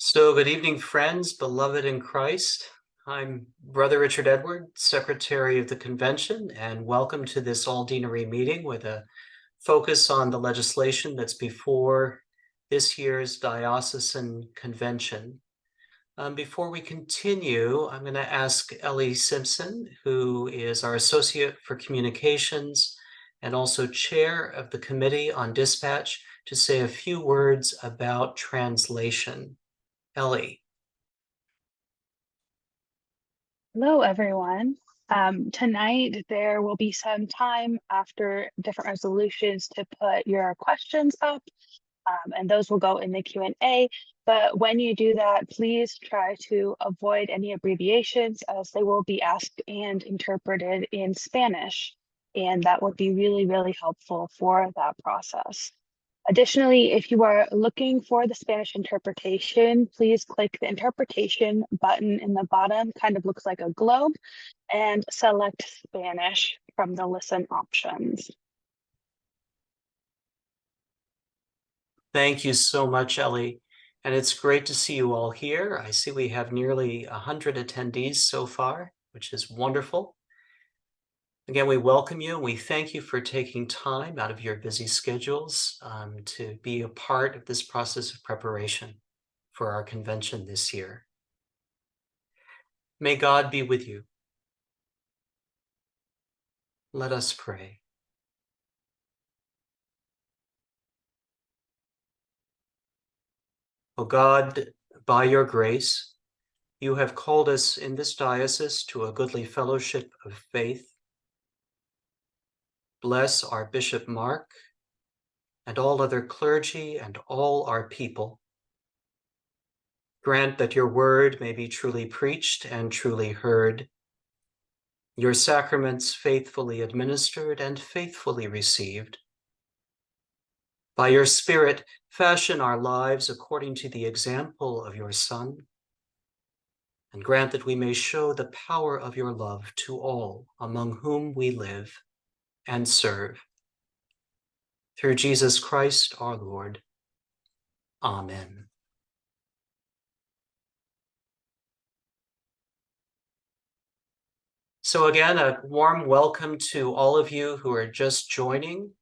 So, good evening, friends, beloved in Christ. I'm Brother Richard Edward, Secretary of the Convention, and welcome to this all-deanery meeting with a focus on the legislation that's before this year's Diocesan Convention. Before we continue, I'm going to ask Ellie Simpson, who is our Associate for Communications and also Chair of the Committee on Dispatch, to say a few words about translation. Ellie. Hello, everyone. Tonight, there will be some time after different resolutions to put your questions up, and those will go in the Q&A. But when you do that, please try to avoid any abbreviations as they will be asked and interpreted in Spanish. And that would be really, really helpful for that process. Additionally, if you are looking for the Spanish interpretation, please click the interpretation button in the bottom, kind of looks like a globe, and select Spanish from the listen options. Thank you so much, Ellie. And it's great to see you all here. I see we have nearly 100 attendees so far, which is wonderful. Again, we welcome you and we thank you for taking time out of your busy schedules to be a part of this process of preparation for our convention this year. May God be with you. Let us pray. O God, by your grace, you have called us in this diocese to a goodly fellowship of faith. Bless our Bishop Mark and all other clergy and all our people. Grant that your word may be truly preached and truly heard, your sacraments faithfully administered and faithfully received. By your Spirit, fashion our lives according to the example of your Son, and grant that we may show the power of your love to all among whom we live and serve. Through Jesus Christ our Lord. Amen. So again, a warm welcome to all of you who are just joining.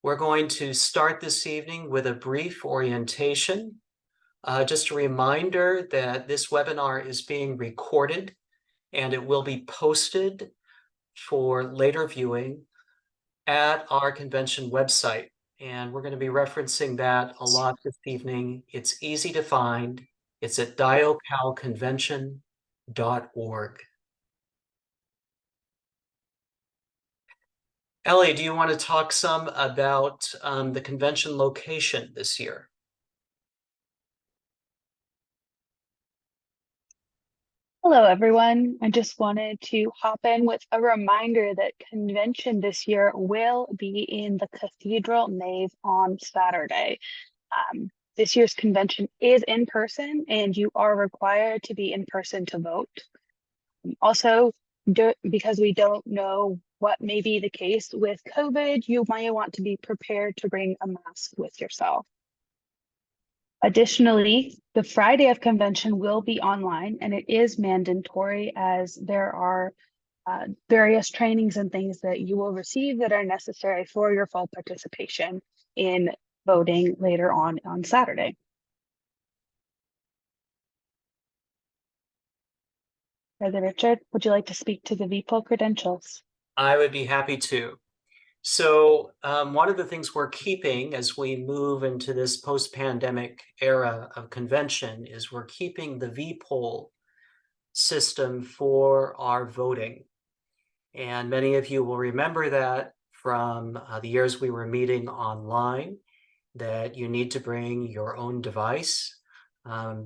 We're going to start this evening with a brief orientation. Just a reminder that this webinar is being recorded and it will be posted for later viewing at our convention website. And we're going to be referencing that a lot this evening. It's easy to find. It's at diocalconvention.org. Ellie, do you want to talk some about the convention location this year? Hello, everyone. I just wanted to hop in with a reminder that convention this year will be in the cathedral nave on Saturday. This year's convention is in person, and you are required to be in person to vote. Also, because we don't know what may be the case with COVID, you might want to be prepared to bring a mask with yourself. Additionally, the Friday of convention will be online, and it is mandatory as there are various trainings and things that you will receive that are necessary for your full participation in voting later on Saturday. Brother Richard, would you like to speak to the VPOL credentials? I would be happy to. So one of the things we're keeping as we move into this post-pandemic era of convention is we're keeping the VPOL system for our voting. And many of you will remember that from the years we were meeting online, that you need to bring your own device,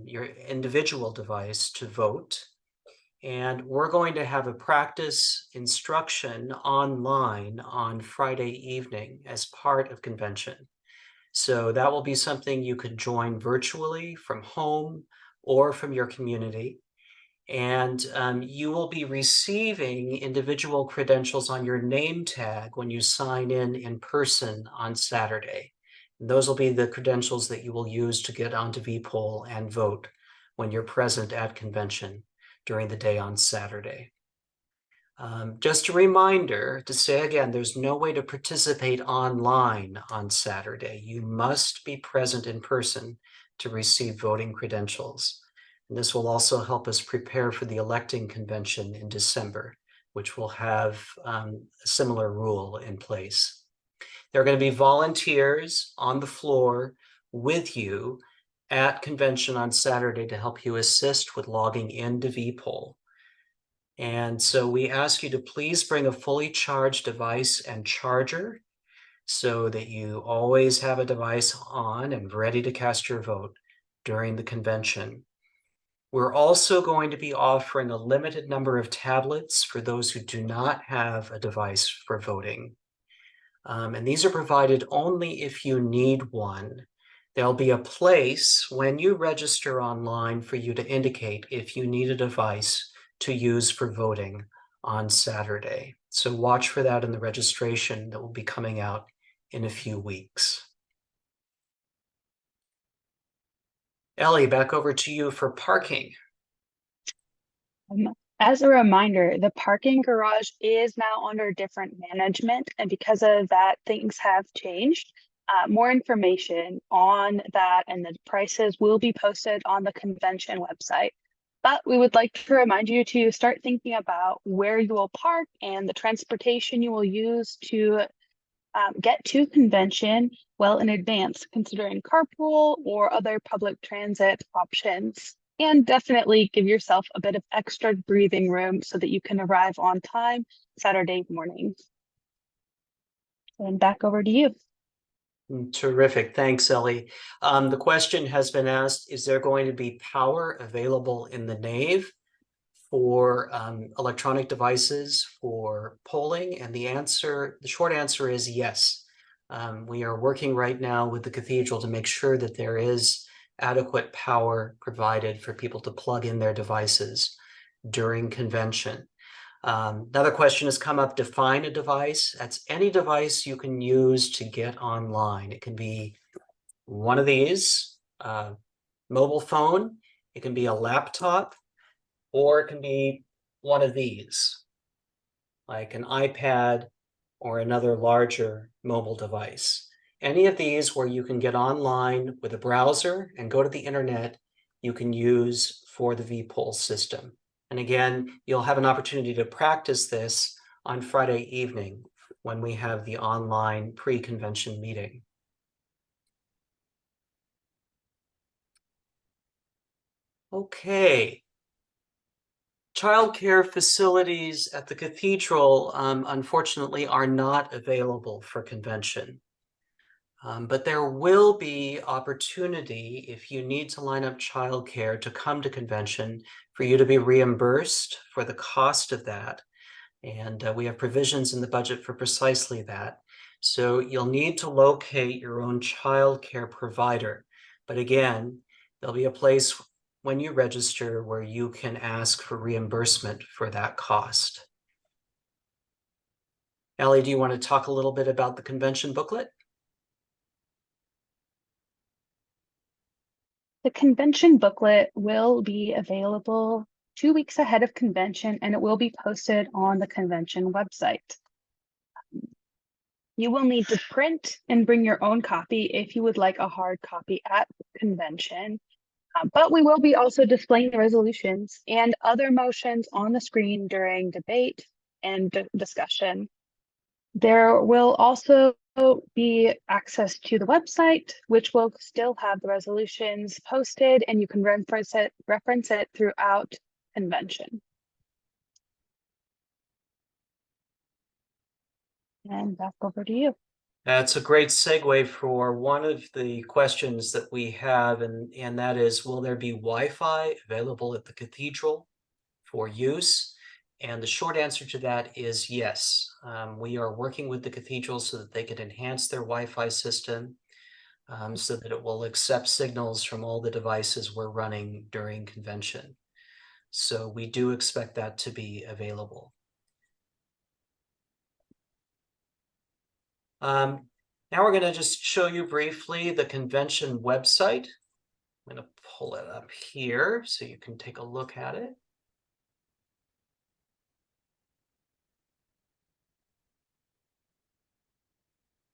your individual device to vote. And we're going to have a practice instruction online on Friday evening as part of convention. So that will be something you could join virtually from home or from your community. And you will be receiving individual credentials on your name tag when you sign in person on Saturday. And those will be the credentials that you will use to get onto vPoll and vote when you're present at convention during the day on Saturday. Just a reminder to say again, there's no way to participate online on Saturday. You must be present in person to receive voting credentials. And this will also help us prepare for the electing convention in December, which will have a similar rule in place. There are going to be volunteers on the floor with you at convention on Saturday to help you assist with logging into vPoll. And so we ask you to please bring a fully charged device and charger so that you always have a device on and ready to cast your vote during the convention. We're also going to be offering a limited number of tablets for those who do not have a device for voting. And these are provided only if you need one. There'll be a place when you register online for you to indicate if you need a device to use for voting on Saturday. So watch for that in the registration that will be coming out in a few weeks. Ellie, back over to you for parking. As a reminder, the parking garage is now under different management, and because of that, things have changed. More information on that and the prices will be posted on the convention website. But we would like to remind you to start thinking about where you will park and the transportation you will use to get to convention well in advance, considering carpool or other public transit options. And definitely give yourself a bit of extra breathing room so that you can arrive on time Saturday morning. And back over to you. Terrific. Thanks, Ellie. The question has been asked, is there going to be power available in the nave for electronic devices for polling? And the short answer is yes. We are working right now with the cathedral to make sure that there is adequate power provided for people to plug in their devices during convention. Another question has come up, define a device. That's any device you can use to get online. It can be one of these, mobile phone, it can be a laptop, or it can be one of these, like an iPad or another larger mobile device. Any of these where you can get online with a browser and go to the internet, you can use for the vPoll system. And again, you'll have an opportunity to practice this on Friday evening when we have the online pre-convention meeting. Okay. Childcare facilities at the cathedral, unfortunately, are not available for convention. But there will be opportunity if you need to line up childcare to come to convention for you to be reimbursed for the cost of that. And we have provisions in the budget for precisely that. So you'll need to locate your own childcare provider. But again, there'll be a place when you register where you can ask for reimbursement for that cost. Ellie, do you want to talk a little bit about the convention booklet? The convention booklet will be available 2 weeks ahead of convention, and it will be posted on the convention website. You will need to print and bring your own copy if you would like a hard copy at convention. But we will be also displaying the resolutions and other motions on the screen during debate and discussion. There will also be access to the website, which will still have the resolutions posted, and you can reference it throughout convention. And back over to you. That's a great segue for one of the questions that we have, and that is, will there be Wi-Fi available at the cathedral for use? And the short answer to that is yes. We are working with the cathedral so that they can enhance their Wi-Fi system so that it will accept signals from all the devices we're running during convention. So we do expect that to be available. Now we're going to just show you briefly the convention website. I'm going to pull it up here so you can take a look at it.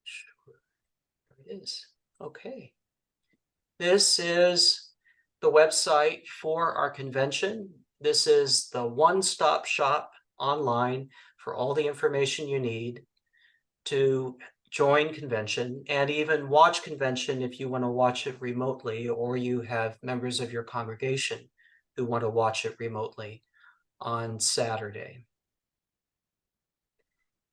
Sure, there it is. Okay. This is the website for our convention. This is the one-stop shop online for all the information you need to join convention and even watch convention if you want to watch it remotely, or you have members of your congregation who want to watch it remotely on Saturday.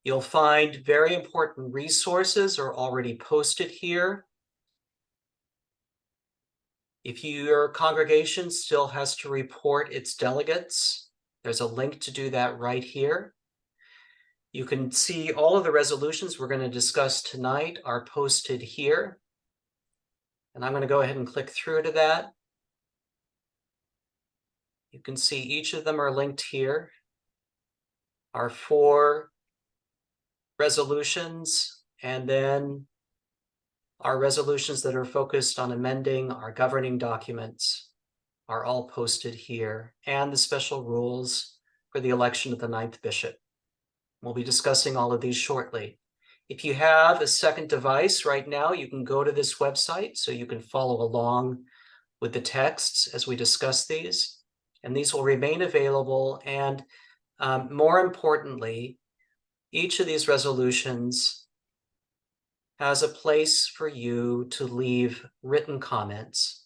You'll find very important resources are already posted here. If your congregation still has to report its delegates, there's a link to do that right here. You can see all of the resolutions we're going to discuss tonight are posted here. And I'm going to go ahead and click through to that. You can see each of them are linked here. Our 4 resolutions, and then our resolutions that are focused on amending our governing documents are all posted here, and the special rules for the election of the 9th bishop. We'll be discussing all of these shortly. If you have a second device right now, you can go to this website so you can follow along with the texts as we discuss these, and these will remain available. And more importantly, each of these resolutions has a place for you to leave written comments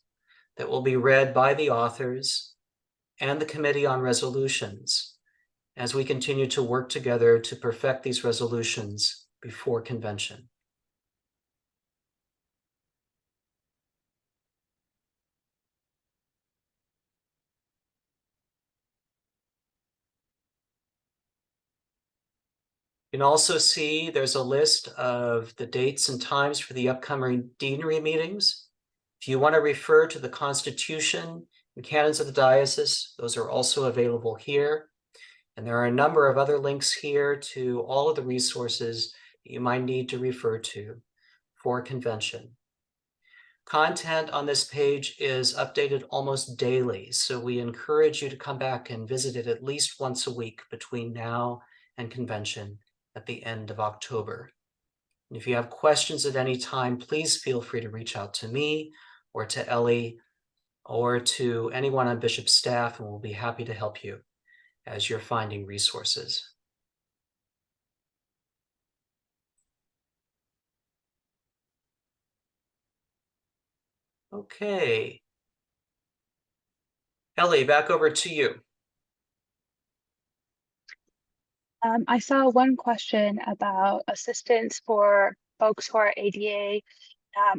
that will be read by the authors and the Committee on Resolutions as we continue to work together to perfect these resolutions before convention. You can also see there's a list of the dates and times for the upcoming deanery meetings. If you want to refer to the Constitution and canons of the diocese, those are also available here. And there are a number of other links here to all of the resources that you might need to refer to for convention. Content on this page is updated almost daily, so we encourage you to come back and visit it at least once a week between now and convention at the end of October. And if you have questions at any time, please feel free to reach out to me or to Ellie or to anyone on Bishop's staff, and we'll be happy to help you as you're finding resources. Okay. Ellie, back over to you. I saw one question about assistance for folks who are ADA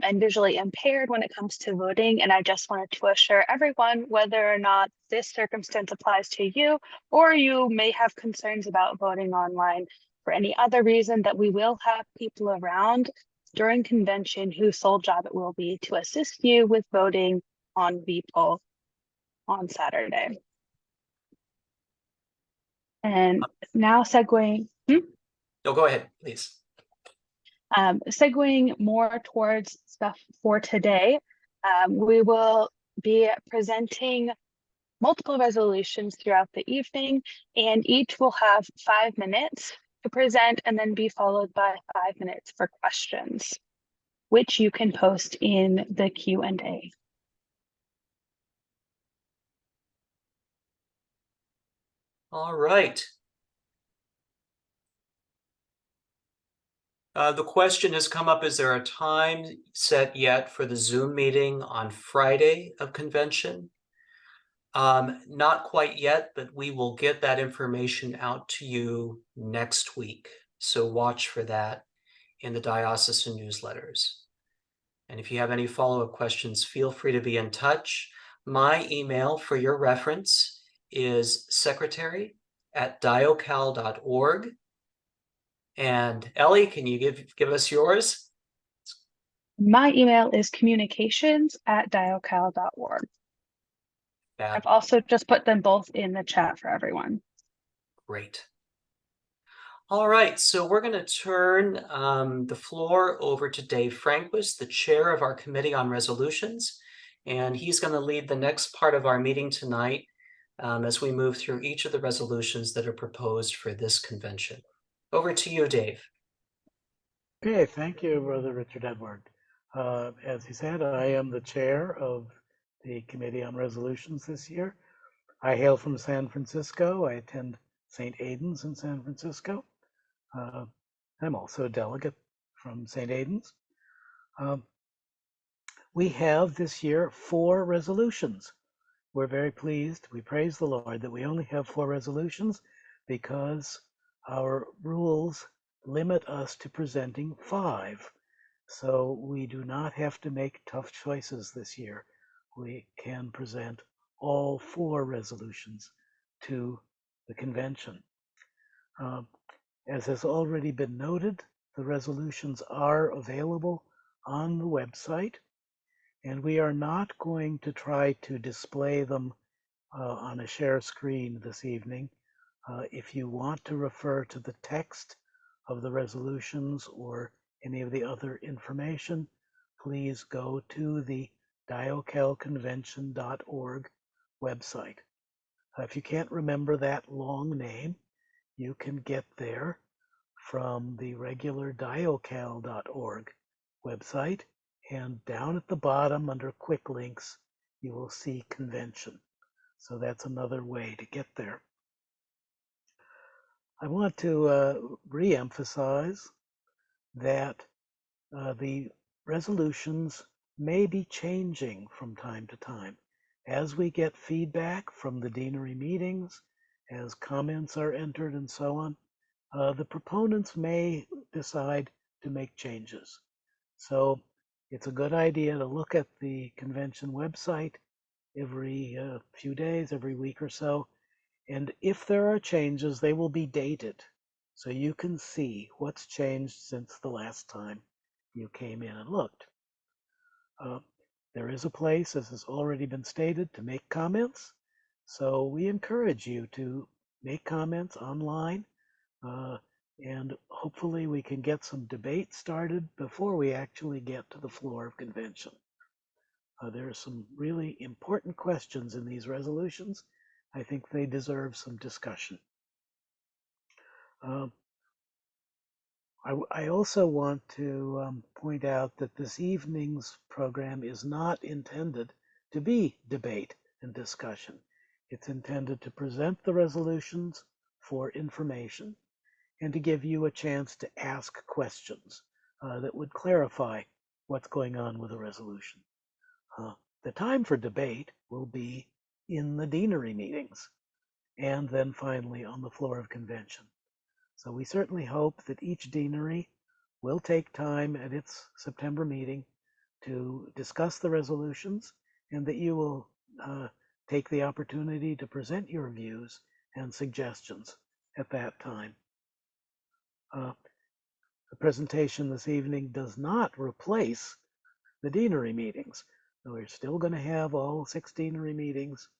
and visually impaired when it comes to voting. And I just wanted to assure everyone, whether or not this circumstance applies to you, or you may have concerns about voting online for any other reason, that we will have people around during convention whose sole job it will be to assist you with voting on VPOL on Saturday. And now segueing. No, go ahead, please. Segueing more towards stuff for today, we will be presenting multiple resolutions throughout the evening, and each will have 5 minutes to present and then be followed by 5 minutes for questions, which you can post in the Q&A. All right. The question has come up, is there a time set yet for the Zoom meeting on Friday of convention? Not quite yet, but we will get that information out to you next week. So watch for that in the diocesan newsletters. And if you have any follow-up questions, feel free to be in touch. My email for your reference is secretary@diocal.org. And Ellie, can you give us yours? My email is communications@diocal.org. I've also just put them both in the chat for everyone. Great. All right, so we're going to turn the floor over to Dave Franquist, the chair of our Committee on Resolutions, and he's going to lead the next part of our meeting tonight as we move through each of the resolutions that are proposed for this convention. Over to you, Dave. Okay, thank you, Brother Richard Edward. As he said, I am the chair of the Committee on Resolutions this year. I hail from San Francisco. I attend St. Aidan's in San Francisco. I'm also a delegate from St. Aidan's. We have this year 4 resolutions. We're very pleased. We praise the Lord that we only have 4 resolutions because our rules limit us to presenting 5. So we do not have to make tough choices this year. We can present all 4 resolutions to the convention. As has already been noted, the resolutions are available on the website, and we are not going to try to display them on a share screen this evening. If you want to refer to the text of the resolutions or any of the other information, please go to the diocalconvention.org website. If you can't remember that long name, you can get there from the regular diocal.org website, and down at the bottom under quick links, you will see convention. So that's another way to get there. I want to re-emphasize that the resolutions may be changing from time to time. As we get feedback from the deanery meetings, as comments are entered and so on, the proponents may decide to make changes. So it's a good idea to look at the convention website every few days, every week or so. And if there are changes, they will be dated so you can see what's changed since the last time you came in and looked. There is a place, as has already been stated, to make comments. So we encourage you to make comments online, and hopefully we can get some debate started before we actually get to the floor of convention. There are some really important questions in these resolutions. I think they deserve some discussion. I also want to point out that this evening's program is not intended to be debate and discussion. It's intended to present the resolutions for information and to give you a chance to ask questions that would clarify what's going on with the resolution. The time for debate will be in the deanery meetings and then finally on the floor of convention. So we certainly hope that each deanery will take time at its September meeting to discuss the resolutions, and that you will take the opportunity to present your views and suggestions at that time. The presentation this evening does not replace the deanery meetings. So we're still going to have all 6 deanery meetings,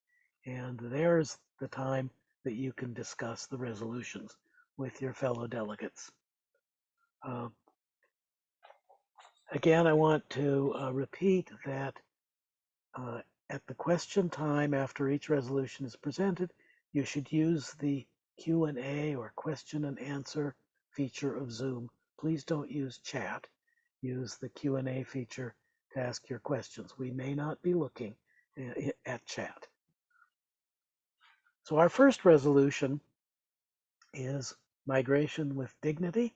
and there's the time that you can discuss the resolutions with your fellow delegates. Again, I want to repeat that at the question time after each resolution is presented, you should use the Q&A or question and answer feature of Zoom. Please don't use chat. Use the Q&A feature to ask your questions. We may not be looking at chat. So our first resolution is Migration with Dignity.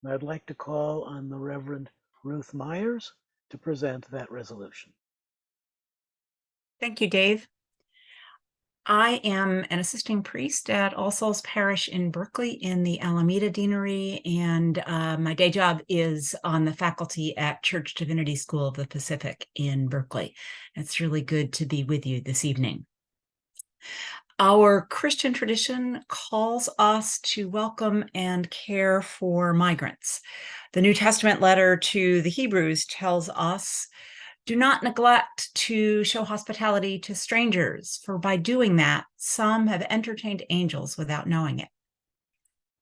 And I'd like to call on the Reverend Ruth Myers to present that resolution. Thank you, Dave. I am an assisting priest at All Souls Parish in Berkeley in the Alameda Deanery, and my day job is on the faculty at Church Divinity School of the Pacific in Berkeley. It's really good to be with you this evening. Our Christian tradition calls us to welcome and care for migrants. The New Testament letter to the Hebrews tells us, "Do not neglect to show hospitality to strangers, for by doing that, some have entertained angels without knowing it."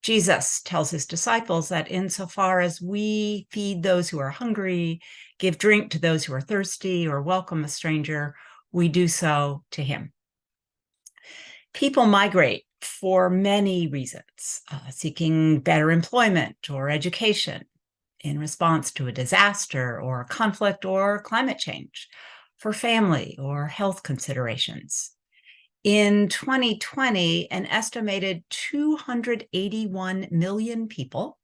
Jesus tells his disciples that insofar as we feed those who are hungry, give drink to those who are thirsty, or welcome a stranger, we do so to him. People migrate for many reasons, seeking better employment or education, in response to a disaster or a conflict or climate change, for family or health considerations. In 2020, an estimated 281 million people,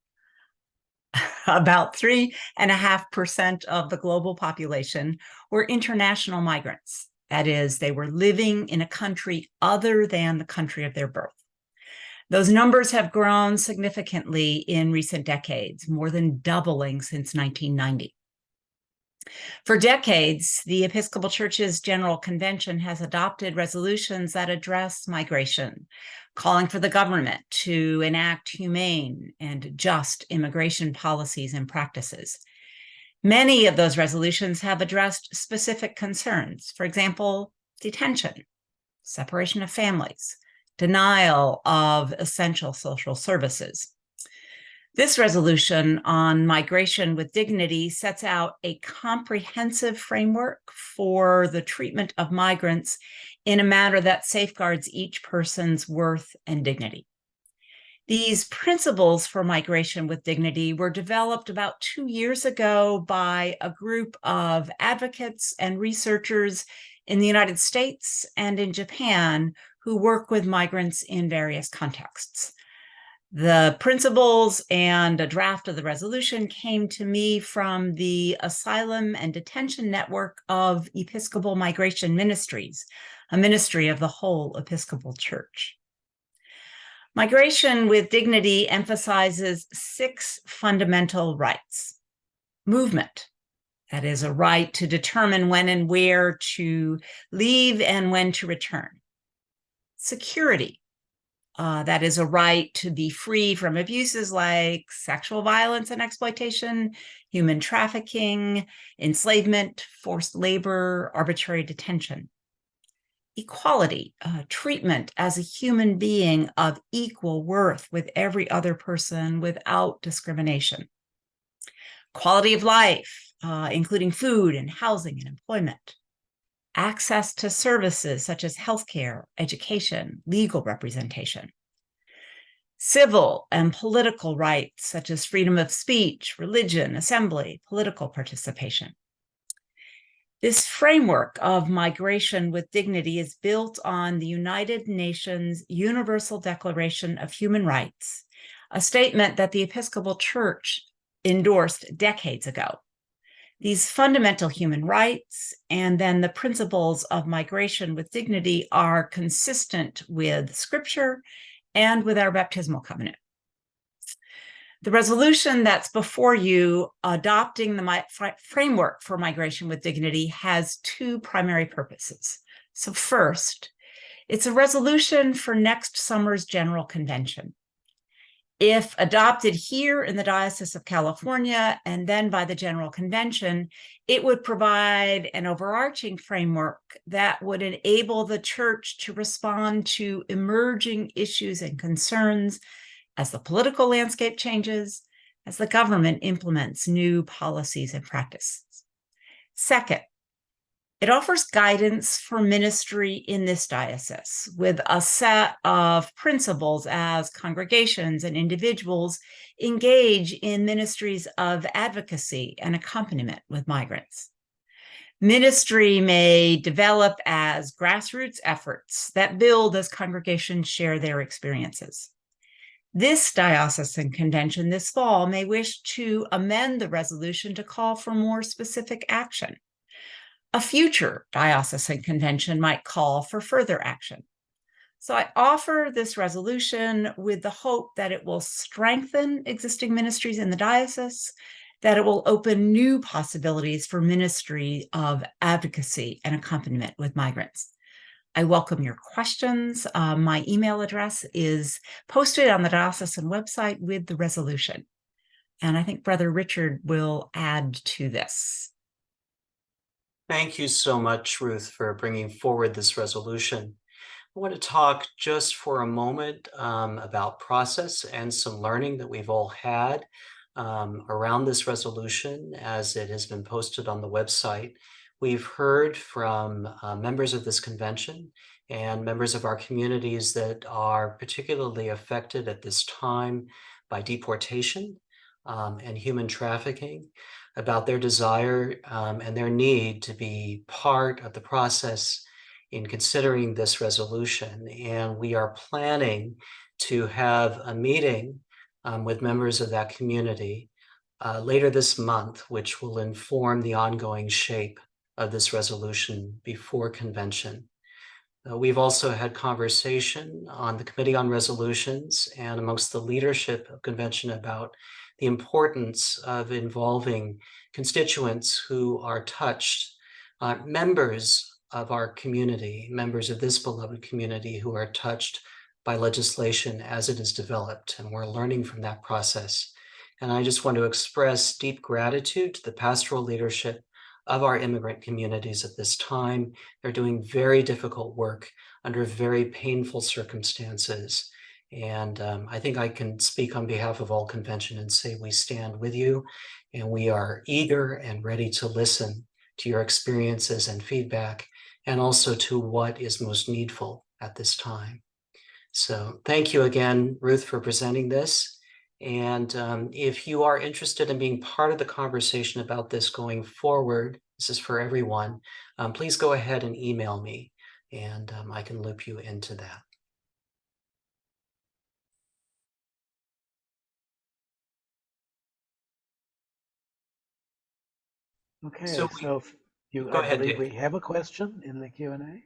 about 3.5% of the global population, were international migrants. That is, they were living in a country other than the country of their birth. Those numbers have grown significantly in recent decades, more than doubling since 1990. For decades, the Episcopal Church's General Convention has adopted resolutions that address migration, calling for the government to enact humane and just immigration policies and practices. Many of those resolutions have addressed specific concerns, for example, detention, separation of families, denial of essential social services. This resolution on migration with dignity sets out a comprehensive framework for the treatment of migrants in a manner that safeguards each person's worth and dignity. These principles for migration with dignity were developed about 2 years ago by a group of advocates and researchers in the United States and in Japan who work with migrants in various contexts. The principles and a draft of the resolution came to me from the Asylum and Detention Network of Episcopal Migration Ministries, a ministry of the whole Episcopal Church. Migration with dignity emphasizes 6 fundamental rights. Movement, that is a right to determine when and where to leave and when to return. Security, that is a right to be free from abuses like sexual violence and exploitation, human trafficking, enslavement, forced labor, arbitrary detention. Equality, treatment as a human being of equal worth with every other person without discrimination. Quality of life, including food and housing and employment. Access to services such as healthcare, education, legal representation. Civil and political rights such as freedom of speech, religion, assembly, political participation. This framework of migration with dignity is built on the United Nations Universal Declaration of Human Rights, a statement that the Episcopal Church endorsed decades ago. These fundamental human rights and then the principles of migration with dignity are consistent with Scripture and with our baptismal covenant. The resolution that's before you, adopting the framework for migration with dignity, has 2 primary purposes. So first, it's a resolution for next summer's General Convention. If adopted here in the Diocese of California and then by the General Convention, it would provide an overarching framework that would enable the Church to respond to emerging issues and concerns as the political landscape changes, as the government implements new policies and practices. Second, it offers guidance for ministry in this diocese with a set of principles as congregations and individuals engage in ministries of advocacy and accompaniment with migrants. Ministry may develop as grassroots efforts that build as congregations share their experiences. This diocesan convention this fall may wish to amend the resolution to call for more specific action. A future diocesan convention might call for further action. So I offer this resolution with the hope that it will strengthen existing ministries in the diocese, that it will open new possibilities for ministry of advocacy and accompaniment with migrants. I welcome your questions. My email address is posted on the diocesan website with the resolution. And I think Brother Richard will add to this. Thank you so much, Ruth, for bringing forward this resolution. I want to talk just for a moment about process and some learning that we've all had around this resolution as it has been posted on the website. We've heard from members of this convention and members of our communities that are particularly affected at this time by deportation and human trafficking, about their desire and their need to be part of the process in considering this resolution. And we are planning to have a meeting with members of that community later this month, which will inform the ongoing shape of this resolution before convention. We've also had conversation on the Committee on Resolutions and amongst the leadership of convention about the importance of involving constituents who are touched, members of our community, members of this beloved community who are touched by legislation as it is developed, and we're learning from that process. And I just want to express deep gratitude to the pastoral leadership of our immigrant communities at this time. They're doing very difficult work under very painful circumstances. And I think I can speak on behalf of all convention and say we stand with you, and we are eager and ready to listen to your experiences and feedback, and also to what is most needful at this time. So thank you again, Ruth, for presenting this. And if you are interested in being part of the conversation about this going forward, this is for everyone, please go ahead and email me, and I can loop you into that. Okay, So go I ahead, believe Dave. we have a question in the Q&A.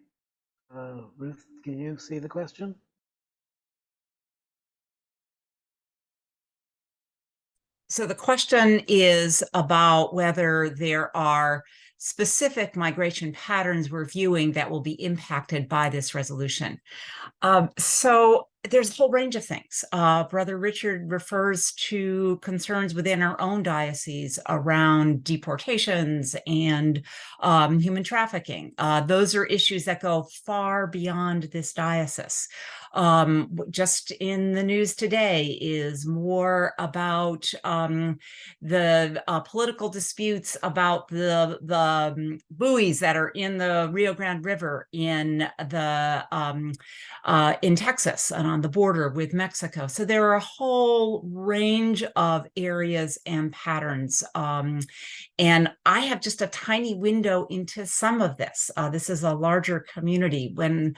Ruth, can you see the question? So the question is about whether there are specific migration patterns we're viewing that will be impacted by this resolution. So there's a whole range of things. Brother Richard refers to concerns within our own diocese around deportations and human trafficking. Those are issues that go far beyond this diocese. Just in the news today is more about the political disputes about the buoys that are in the Rio Grande River in Texas and on the border with Mexico. So there are a whole range of areas and patterns. And I have just a tiny window into some of this. This is a larger community. When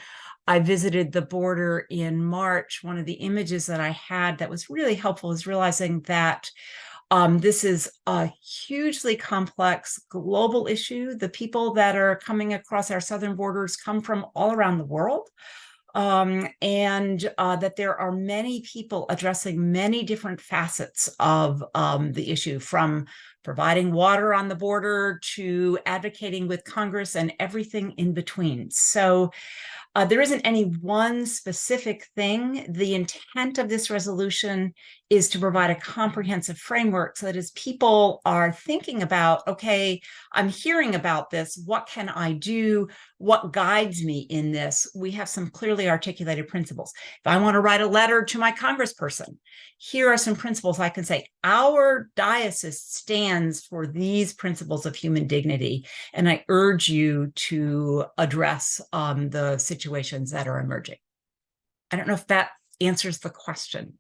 I visited the border in March, one of the images that I had that was really helpful is realizing that this is a hugely complex global issue. The people that are coming across our southern borders come from all around the world. And that there are many people addressing many different facets of the issue, from providing water on the border to advocating with Congress and everything in between. So there isn't any one specific thing. The intent of this resolution is to provide a comprehensive framework so that as people are thinking about, okay, I'm hearing about this, what can I do? What guides me in this? We have some clearly articulated principles. If I want to write a letter to my congressperson, here are some principles I can say. Our diocese stands for these principles of human dignity, and I urge you to address the situations that are emerging. I don't know if that answers the question.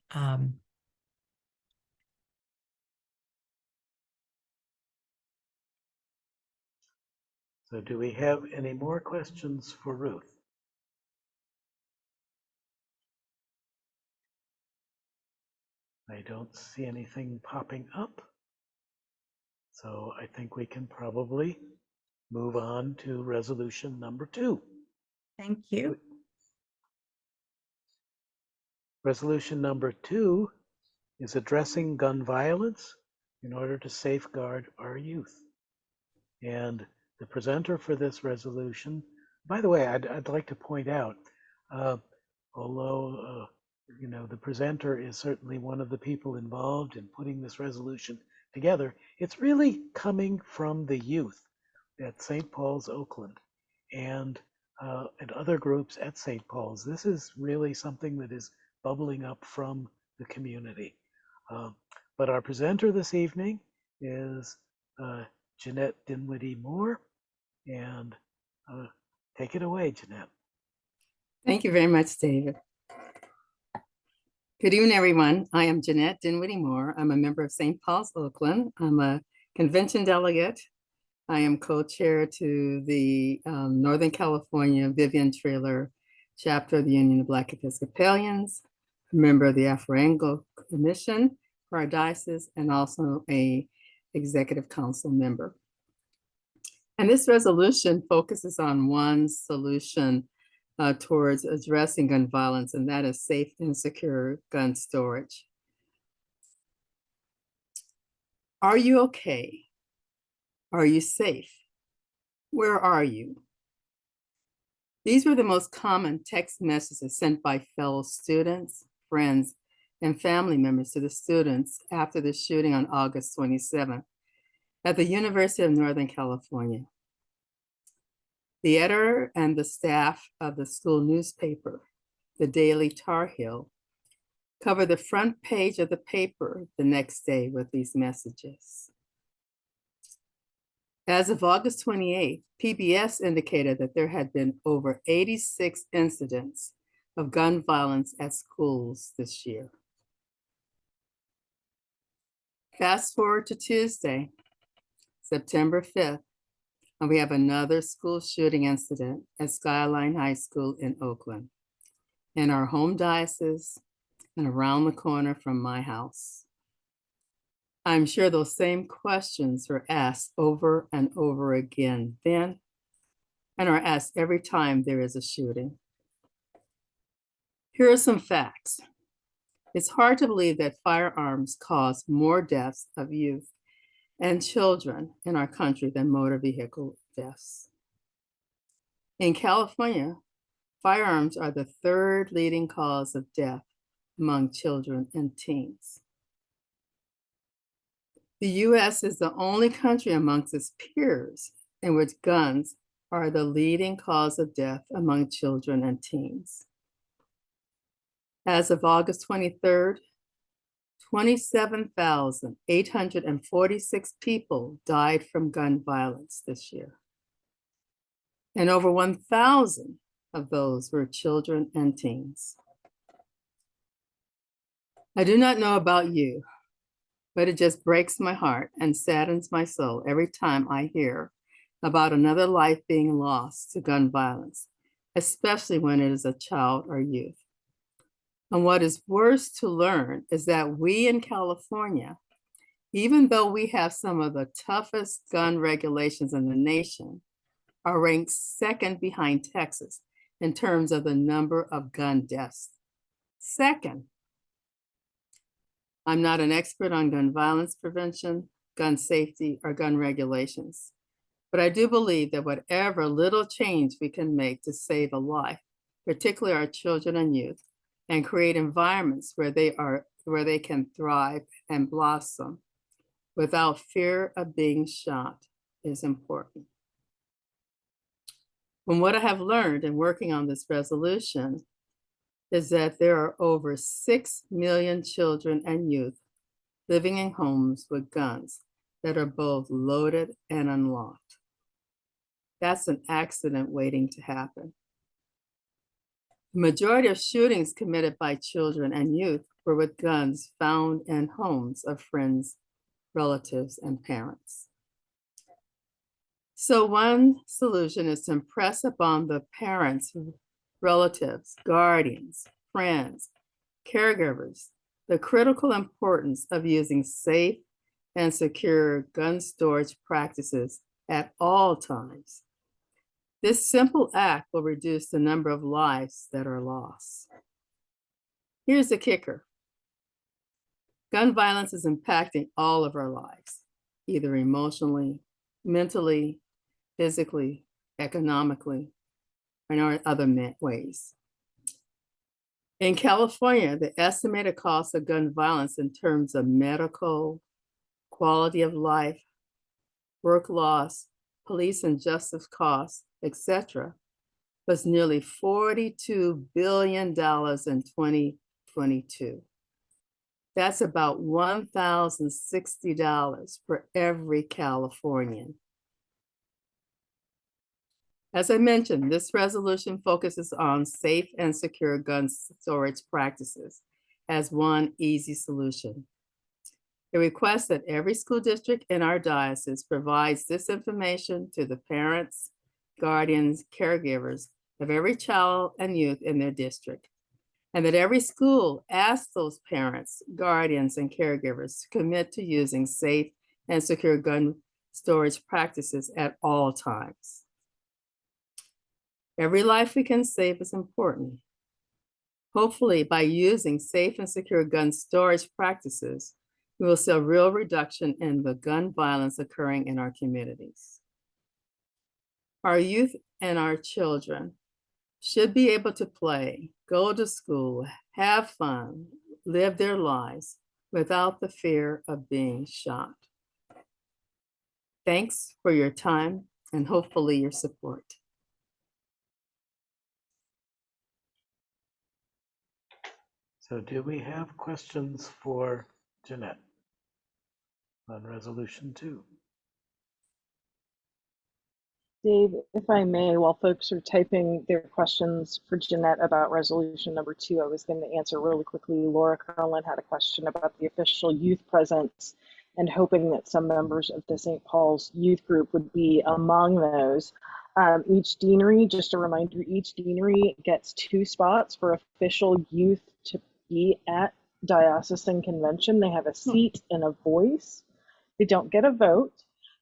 So do we have any more questions for Ruth? I don't see anything popping up. So I think we can probably move on to resolution number 2. Thank you. Resolution number 2 is addressing gun violence in order to safeguard our youth. And the presenter for this resolution, by the way, I'd like to point out, although the presenter is certainly one of the people involved in putting this resolution together, it's really coming from the youth at St. Paul's, Oakland. And and other groups at St. Paul's. This is really something that is bubbling up from the community. But our presenter this evening is Jeanette Dinwiddie-Moore, and take it away, Jeanette. Thank you very much, David. Good evening, everyone. I am Jeanette Dinwiddie-Moore. I'm a member of St. Paul's, Oakland. I'm a convention delegate. I am co-chair to the Northern California Vivian Trailer chapter of the Union of Black Episcopalians, a member of the Afro-Anglo Commission for our diocese, and also a executive council member. And this resolution focuses on one solution towards addressing gun violence, and that is safe and secure gun storage. Are you okay? Are you safe? Where are you? These were the most common text messages sent by fellow students, friends, and family members to the students after the shooting on August 27th at the University of Northern California. The editor and the staff of the school newspaper, the Daily Tar Heel, covered the front page of the paper the next day with these messages. As of August 28th, PBS indicated that there had been over 86 incidents of gun violence at schools this year. Fast forward to Tuesday, September 5th, and we have another school shooting incident at Skyline High School in Oakland, in our home diocese and around the corner from my house. I'm sure those same questions were asked over and over again then, and are asked every time there is a shooting. Here are some facts. It's hard to believe that firearms cause more deaths of youth and children in our country than motor vehicle deaths. In California, firearms are the third leading cause of death among children and teens. The US is the only country amongst its peers in which guns are the leading cause of death among children and teens. As of August 23rd, 27,846 people died from gun violence this year. And over 1,000 of those were children and teens. I do not know about you, but it just breaks my heart and saddens my soul every time I hear about another life being lost to gun violence, especially when it is a child or youth. And what is worse to learn is that we in California, even though we have some of the toughest gun regulations in the nation, are ranked second behind Texas in terms of the number of gun deaths. Second, I'm not an expert on gun violence prevention, gun safety, or gun regulations, but I do believe that whatever little change we can make to save a life, particularly our children and youth, and create environments where they can thrive and blossom without fear of being shot is important. From what I have learned in working on this resolution is that there are over 6 million children and youth living in homes with guns that are both loaded and unlocked. That's an accident waiting to happen. The majority of shootings committed by children and youth were with guns found in homes of friends, relatives, and parents. So one solution is to impress upon the parents, relatives, guardians, friends, caregivers, the critical importance of using safe and secure gun storage practices at all times. This simple act will reduce the number of lives that are lost. Here's the kicker. Gun violence is impacting all of our lives, either emotionally, mentally, physically, economically, and in other ways. In California, the estimated cost of gun violence in terms of medical, quality of life, work loss, police and justice costs, etc., was nearly $42 billion in 2022. That's about $1,060 for every Californian. As I mentioned, this resolution focuses on safe and secure gun storage practices as one easy solution. It requests that every school district in our diocese provides this information to the parents, guardians, caregivers of every child and youth in their district, and that every school asks those parents, guardians, and caregivers to commit to using safe and secure gun storage practices at all times. Every life we can save is important. Hopefully, by using safe and secure gun storage practices, we will see a real reduction in the gun violence occurring in our communities. Our youth and our children should be able to play, go to school, have fun, live their lives without the fear of being shot. Thanks for your time and hopefully your support. So do we have questions for Jeanette on resolution 2? Dave, if I may, while folks are typing their questions for Jeanette about resolution number 2, I was going to answer really quickly. Laura Carlin had a question about the official youth presence and hoping that some members of the St. Paul's youth group would be among those. Each deanery, just a reminder, each deanery gets 2 spots for official youth to be at Diocesan Convention. They have a seat and a voice. They don't get a vote,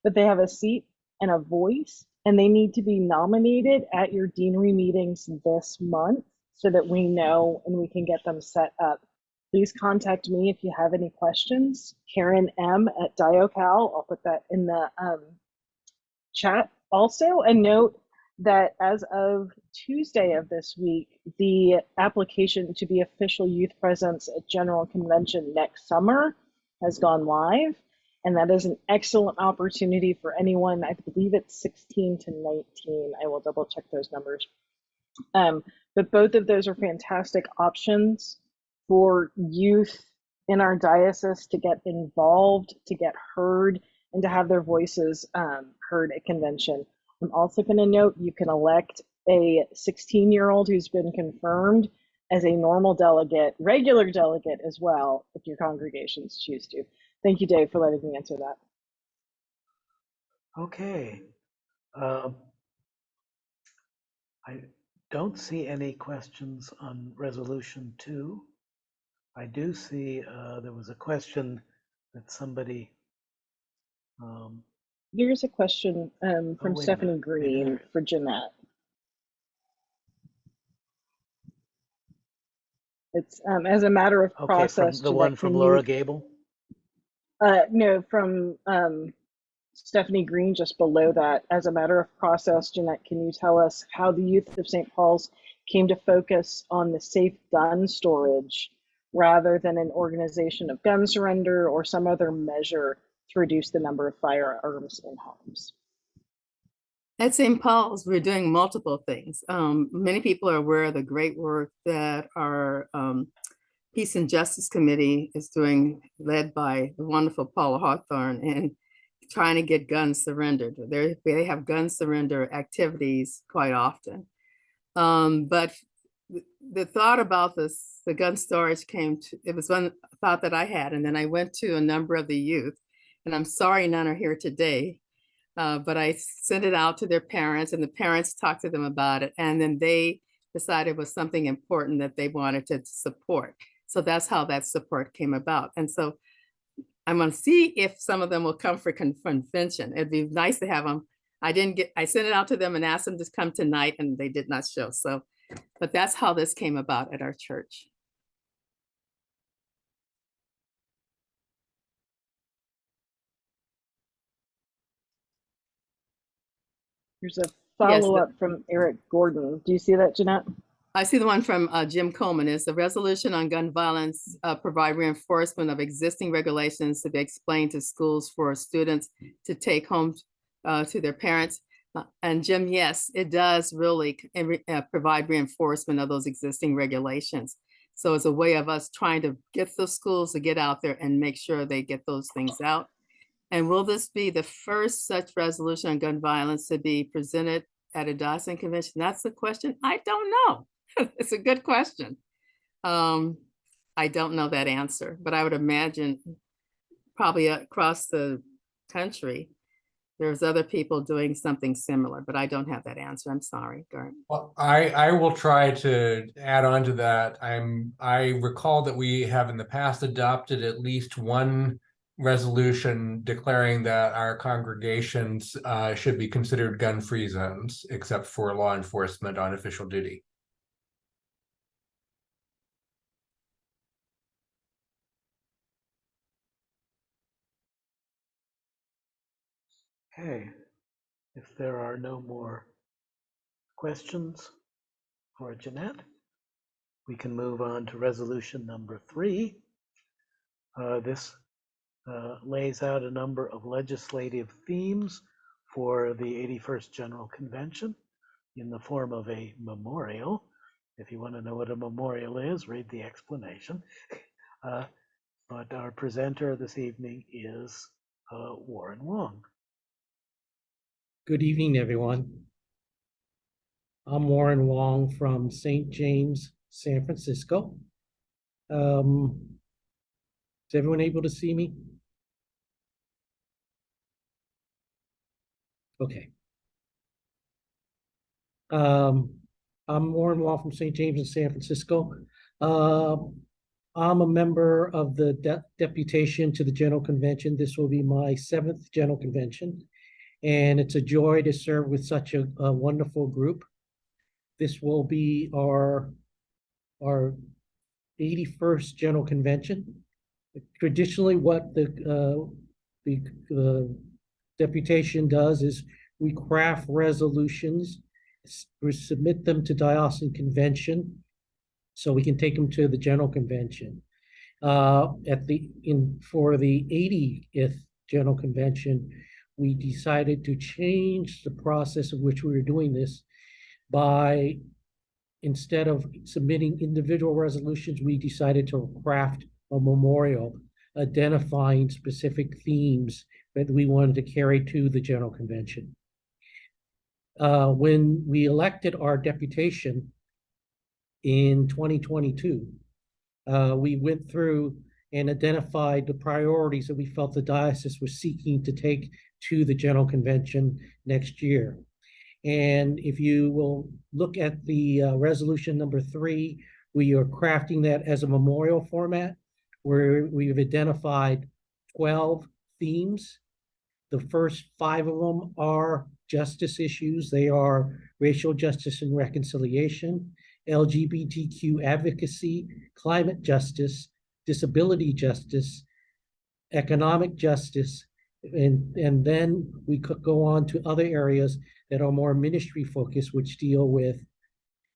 but they have a seat and a voice, and they need to be nominated at your deanery meetings this month so that we know and we can get them set up. Please contact me if you have any questions. Karen M at Diocal. I'll put that in the chat also. And note that as of Tuesday of this week, the application to be official youth presence at General Convention next summer has gone live. And that is an excellent opportunity for anyone. I believe it's 16 to 19. I will double check those numbers. But both of those are fantastic options for youth in our diocese to get involved, to get heard, and to have their voices heard at convention. I'm also going to note you can elect a 16-year-old who's been confirmed as a normal delegate, regular delegate as well, if your congregations choose to. Thank you, Dave, for letting me answer that. Okay. I don't see any questions on resolution 2. I do see there was a question that somebody. Here's a question from Stephanie Green for Jeanette. It's as a matter of process. From the one from Laura Gable? No, from Stephanie Green, just below that. As a matter of process, Jeanette, can you tell us how the youth of St. Paul's came to focus on the safe gun storage rather than an organization of gun surrender or some other measure to reduce the number of firearms in homes? At St. Paul's, we're doing multiple things. Many people are aware of the great work that our Peace and Justice Committee is doing, led by the wonderful Paula Hawthorne, and trying to get guns surrendered. They have gun surrender activities quite often. But the thought about this, the gun storage it was one thought that I had, and then I went to a number of the youth, and I'm sorry none are here today, but I sent it out to their parents, and the parents talked to them about it, and then they decided it was something important that they wanted to support. So that's how that support came about. And so I'm going to see if some of them will come for convention. It'd be nice to have them. I sent it out to them and asked them to come tonight, and they did not show. So, but that's how this came about at our church. There's a follow-up from Eric Gordon. Do you see that, Jeanette? I see the one from Jim Coleman. Is the resolution on gun violence provide reinforcement of existing regulations to be explained to schools for students to take home to their parents? And Jim, yes, it does really provide reinforcement of those existing regulations. So it's a way of us trying to get the schools to get out there and make sure they get those things out. And will this be the first such resolution on gun violence to be presented at a diocesan convention? That's the question. I don't know. It's a good question. I don't know that answer, but I would imagine probably across the country, there's other people doing something similar, but I don't have that answer. I'm sorry, Gert. Well, I will try to add on to that. I recall that we have in the past adopted at least one resolution declaring that our congregations should be considered gun-free zones, except for law enforcement on official duty. Okay, if there are no more questions for Jeanette, we can move on to resolution number 3. This lays out a number of legislative themes for the 81st General Convention in the form of a memorial. If you want to know what a memorial is, read the explanation. But our presenter this evening is Warren Wong. Good evening, everyone. I'm Warren Wong from St. James, San Francisco. Is everyone able to see me? Okay. I'm Warren Wong from St. James in San Francisco. I'm a member of the deputation to the General Convention. This will be my 7th General Convention, and it's a joy to serve with such a wonderful group. This will be our 81st General Convention. Traditionally, what the deputation does is we craft resolutions, we submit them to Diocesan Convention, so we can take them to the General Convention. For the 80th General Convention, we decided to change the process of which we were doing this by, instead of submitting individual resolutions, we decided to craft a memorial identifying specific themes that we wanted to carry to the General Convention. When we elected our deputation in 2022, we went through and identified the priorities that we felt the diocese was seeking to take to the General Convention next year. And if you will look at the resolution number 3, we are crafting that as a memorial format where we've identified 12 themes. The first 5 of them are justice issues. They are racial justice and reconciliation, LGBTQ advocacy, climate justice, disability justice, economic justice, and then we could go on to other areas that are more ministry focused, which deal with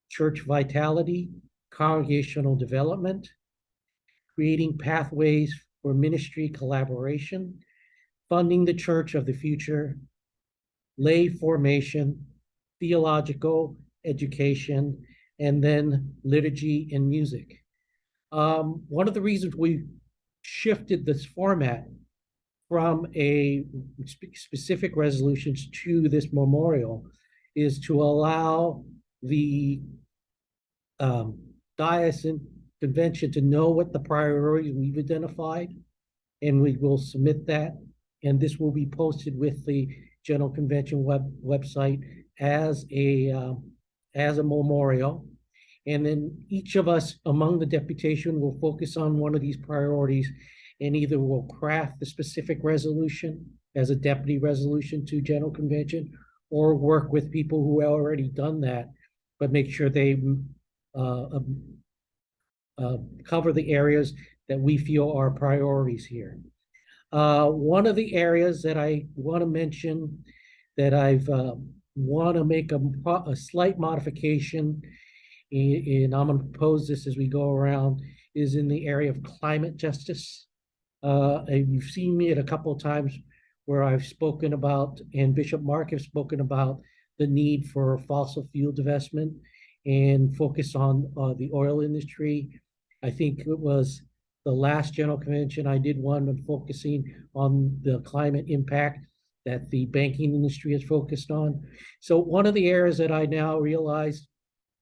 church vitality, congregational development, creating pathways for ministry collaboration, funding the church of the future, lay formation, theological education, and then liturgy and music. One of the reasons we shifted this format from a specific resolutions to this memorial is to allow the Diocesan Convention to know what the priorities we've identified, and we will submit that, and this will be posted with the General Convention website as a memorial. And then each of us among the deputation will focus on one of these priorities, and either will craft the specific resolution as a deputy resolution to General Convention, or work with people who have already done that, but make sure they cover the areas that we feel are priorities here. One of the areas that I want to mention that I've want to make a slight modification, and I'm going to propose this as we go around, is in the area of climate justice. You've seen me at a couple of times where I've spoken about, and Bishop Mark have spoken about, the need for fossil fuel divestment and focus on the oil industry. I think it was the last General Convention I did one on focusing on the climate impact that the banking industry is focused on. So one of the areas that I now realize,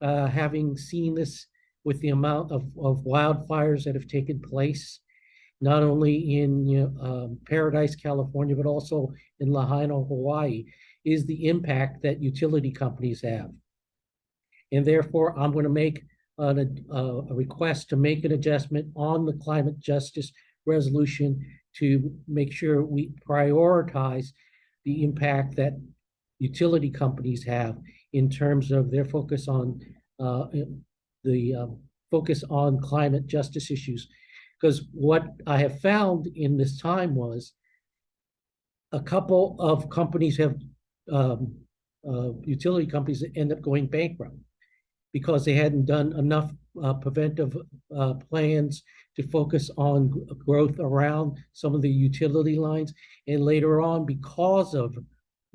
having seen this with the amount of wildfires that have taken place, not only in Paradise, California, but also in Lahaina, Hawaii, is the impact that utility companies have. And therefore, I'm going to make a request to make an adjustment on the climate justice resolution to make sure we prioritize the impact that utility companies have in terms of their focus on focus on climate justice issues. Because what I have found in this time was a couple of companies have utility companies that end up going bankrupt because they hadn't done enough preventive plans to focus on growth around some of the utility lines. And later on, because of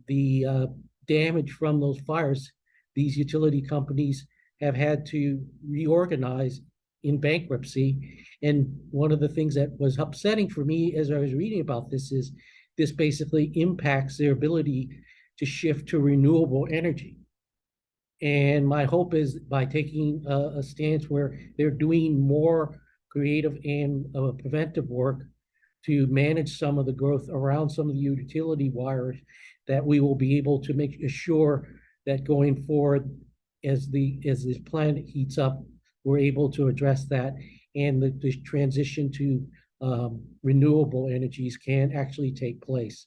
the damage from those fires, these utility companies have had to reorganize in bankruptcy. And one of the things that was upsetting for me as I was reading about this is this basically impacts their ability to shift to renewable energy. And my hope is by taking a stance where they're doing more creative and preventive work to manage some of the growth around some of the utility wires, that we will be able to make sure that going forward, as this planet heats up, we're able to address that, and the transition to renewable energies can actually take place.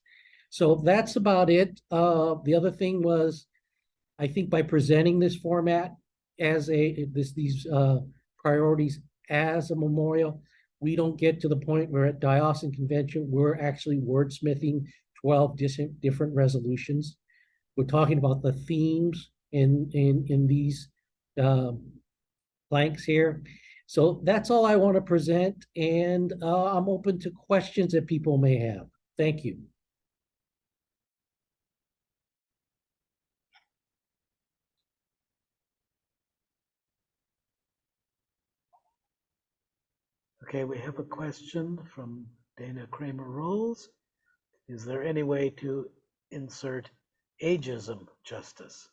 So that's about it. The other thing was, I think by presenting this format as these priorities as a memorial, we don't get to the point where at Diocesan Convention, we're actually wordsmithing 12 different resolutions. We're talking about the themes in these blanks here. So that's all I want to present, and I'm open to questions that people may have. Thank you. Okay, we have a question from Dana Kramer Rolls. Is there any way to insert ageism justice?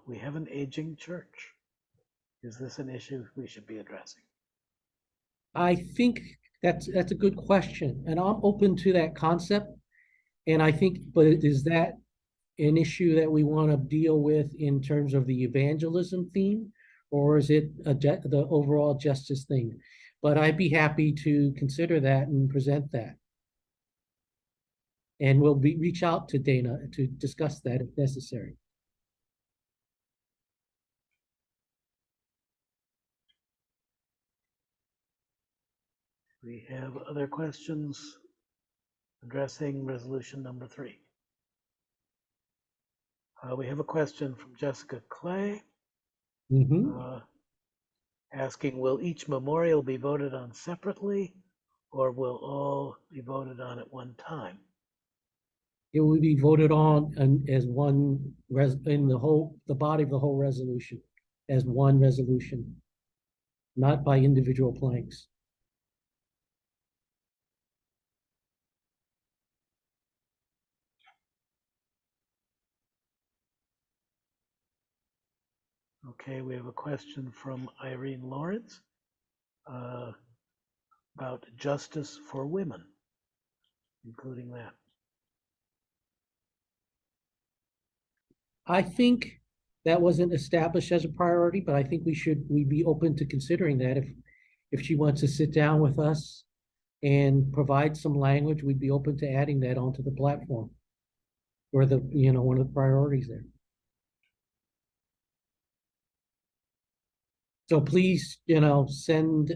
We have an aging church. Is this an issue we should be addressing? I think that's a good question, and I'm open to that concept. And I think, but is that an issue that we want to deal with in terms of the evangelism theme, or is it the overall justice thing? But I'd be happy to consider that and present that. And we'll reach out to Dana to discuss that if necessary. We have other questions addressing resolution number 3. We have a question from Jessica Clay, asking, will each memorial be voted on separately, or will all be voted on at one time? It will be voted on as one in the body of the whole resolution, as one resolution, not by individual planks. Okay, we have a question from Irene Lawrence about justice for women, including that. I think that wasn't established as a priority, but I think we'd be open to considering that if she wants to sit down with us and provide some language, we'd be open to adding that onto the platform or one of the priorities there. So please, send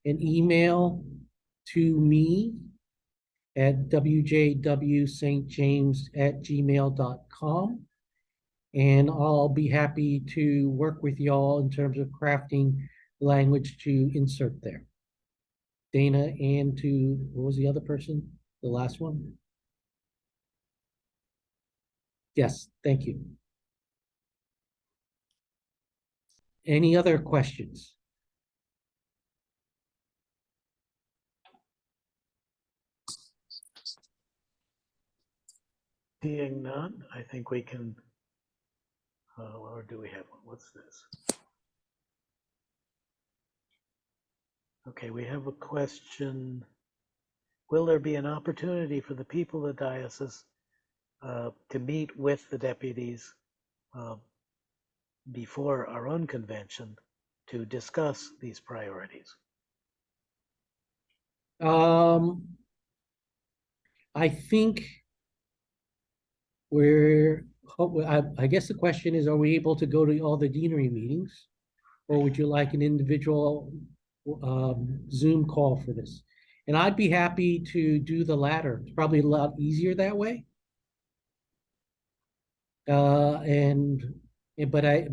an email to me at wjwstjames@gmail.com. And I'll be happy to work with y'all in terms of crafting language to insert there. Dana, and to, what was the other person? the last one? Yes, thank you. Any other questions? Seeing none, I think we can, or do we have one? What's this? Okay, we have a question. Will there be an opportunity for the people of the diocese to meet with the deputies before our own convention to discuss these priorities? I think I guess the question is, are we able to go to all the deanery meetings? Or would you like an individual Zoom call for this? And I'd be happy to do the latter. It's probably a lot easier that way. But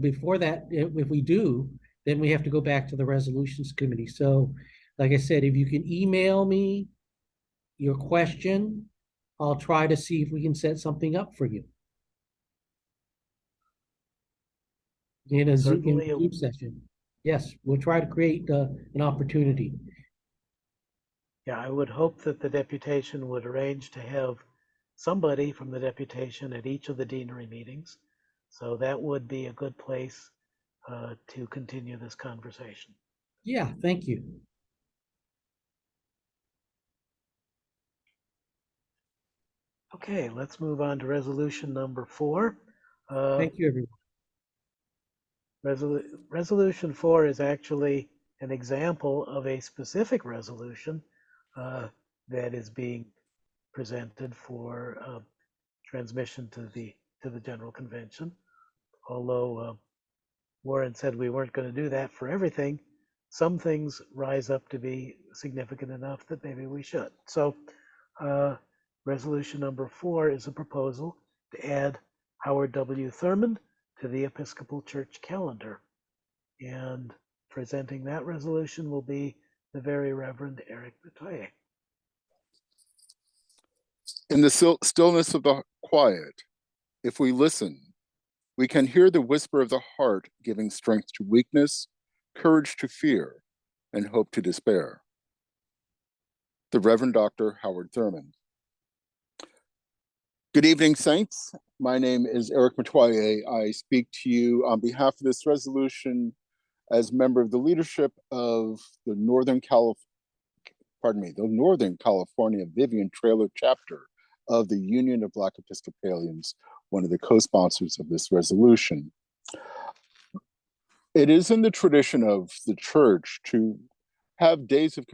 before that, if we do, then we have to go back to the resolutions committee. So, like I said, if you can email me your question, I'll try to see if we can set something up for you in a Zoom session. Yes, we'll try to create an opportunity. Yeah, I would hope that the deputation would arrange to have somebody from the deputation at each of the deanery meetings. So that would be a good place to continue this conversation. Yeah, thank you. Okay, let's move on to resolution number 4. Thank you, everyone. Resolution 4 is actually an example of a specific resolution that is being presented for transmission to the General Convention. Although Warren said we weren't going to do that for everything, some things rise up to be significant enough that maybe we should. So resolution number 4 is a proposal to add Howard W. Thurmond to the Episcopal Church calendar. And presenting that resolution will be the Very Reverend Eric Metoyer. In the stillness of the quiet, if we listen, we can hear the whisper of the heart giving strength to weakness, courage to fear, and hope to despair. The Reverend Dr. Howard Thurmond. Good evening, Saints. My name is Eric Metoyer. I speak to you on behalf of this resolution as member of the leadership of the Northern California Vivian Trailer chapter of the Union of Black Episcopalians, one of the co-sponsors of this resolution. It is in the tradition of the church to have days of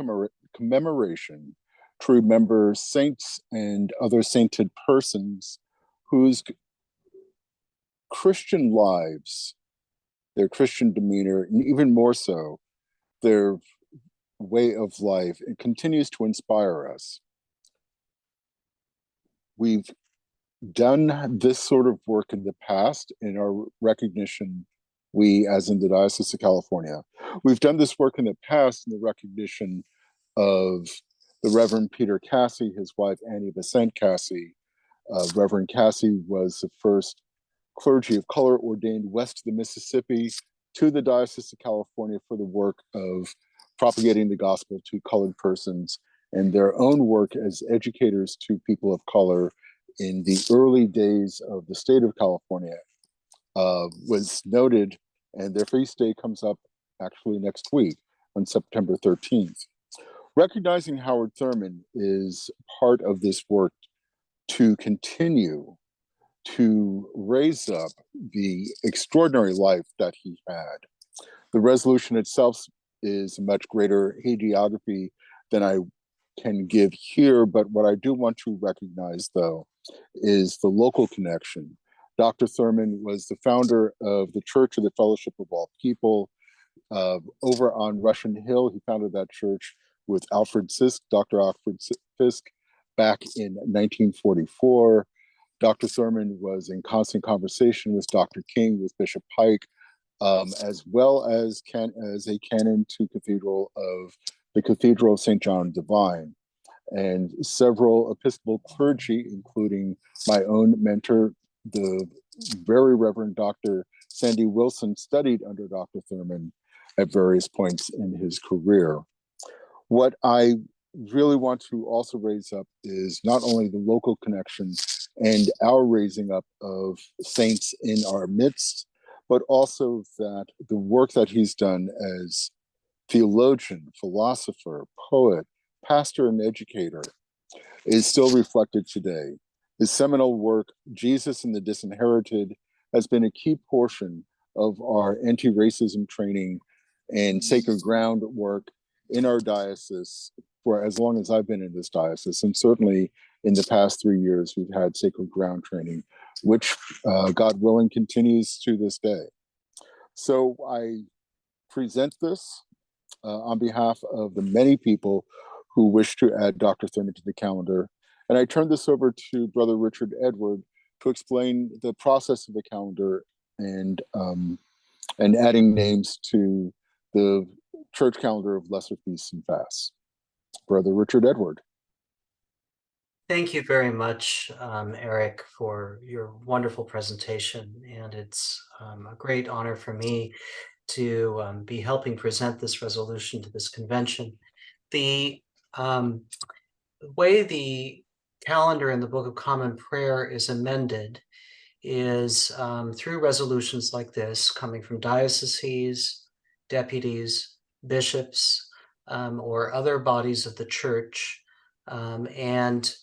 commemoration to remember saints and other sainted persons whose Christian lives, their Christian demeanor, and even more so, their way of life, it continues to inspire us. We've done this sort of work in the past in our recognition, we as in the Diocese of California. We've done this work in the past in the recognition of the Reverend Peter Cassie, his wife Annie Besant Cassie. Reverend Cassie was the first clergy of color ordained west of the Mississippi to the Diocese of California for the work of propagating the gospel to colored persons and their own work as educators to people of color in the early days of the state of California was noted, and their feast day comes up actually next week on September 13th. Recognizing Howard Thurmond is part of this work to continue to raise up the extraordinary life that he had. The resolution itself is a much greater hagiography than I can give here, but what I do want to recognize, though, is the local connection. Dr. Thurmond was the founder of the Church of the Fellowship of All People. Over on Russian Hill, he founded that church with Dr. Alfred Fisk, back in 1944. Dr. Thurmond was in constant conversation with Dr. King, with Bishop Pike, as well as a canon to the Cathedral of St. John Divine. and several Episcopal clergy, including my own mentor, the very Reverend Dr. Sandy Wilson, studied under Dr. Thurman at various points in his career. What I really want to also raise up is not only the local connection and our raising up of saints in our midst, but also that the work that he's done as theologian, philosopher, poet, pastor, and educator is still reflected today. His seminal work, Jesus and the Disinherited, has been a key portion of our anti-racism training and sacred ground work in our diocese for as long as I've been in this diocese. And certainly in the past 3 years, we've had sacred ground training, which God willing continues to this day. So I present this on behalf of the many people who wish to add Dr. Thurman to the calendar. And I turn this over to Brother Richard Edward to explain the process of the calendar and adding names to the church calendar of lesser feasts and fasts. Brother Richard Edward. Thank you very much, Eric, for your wonderful presentation. And it's a great honor for me to be helping present this resolution to this convention. The way the calendar in the Book of Common Prayer is amended is through resolutions like this, coming from dioceses, deputies, bishops, or other bodies of the church. And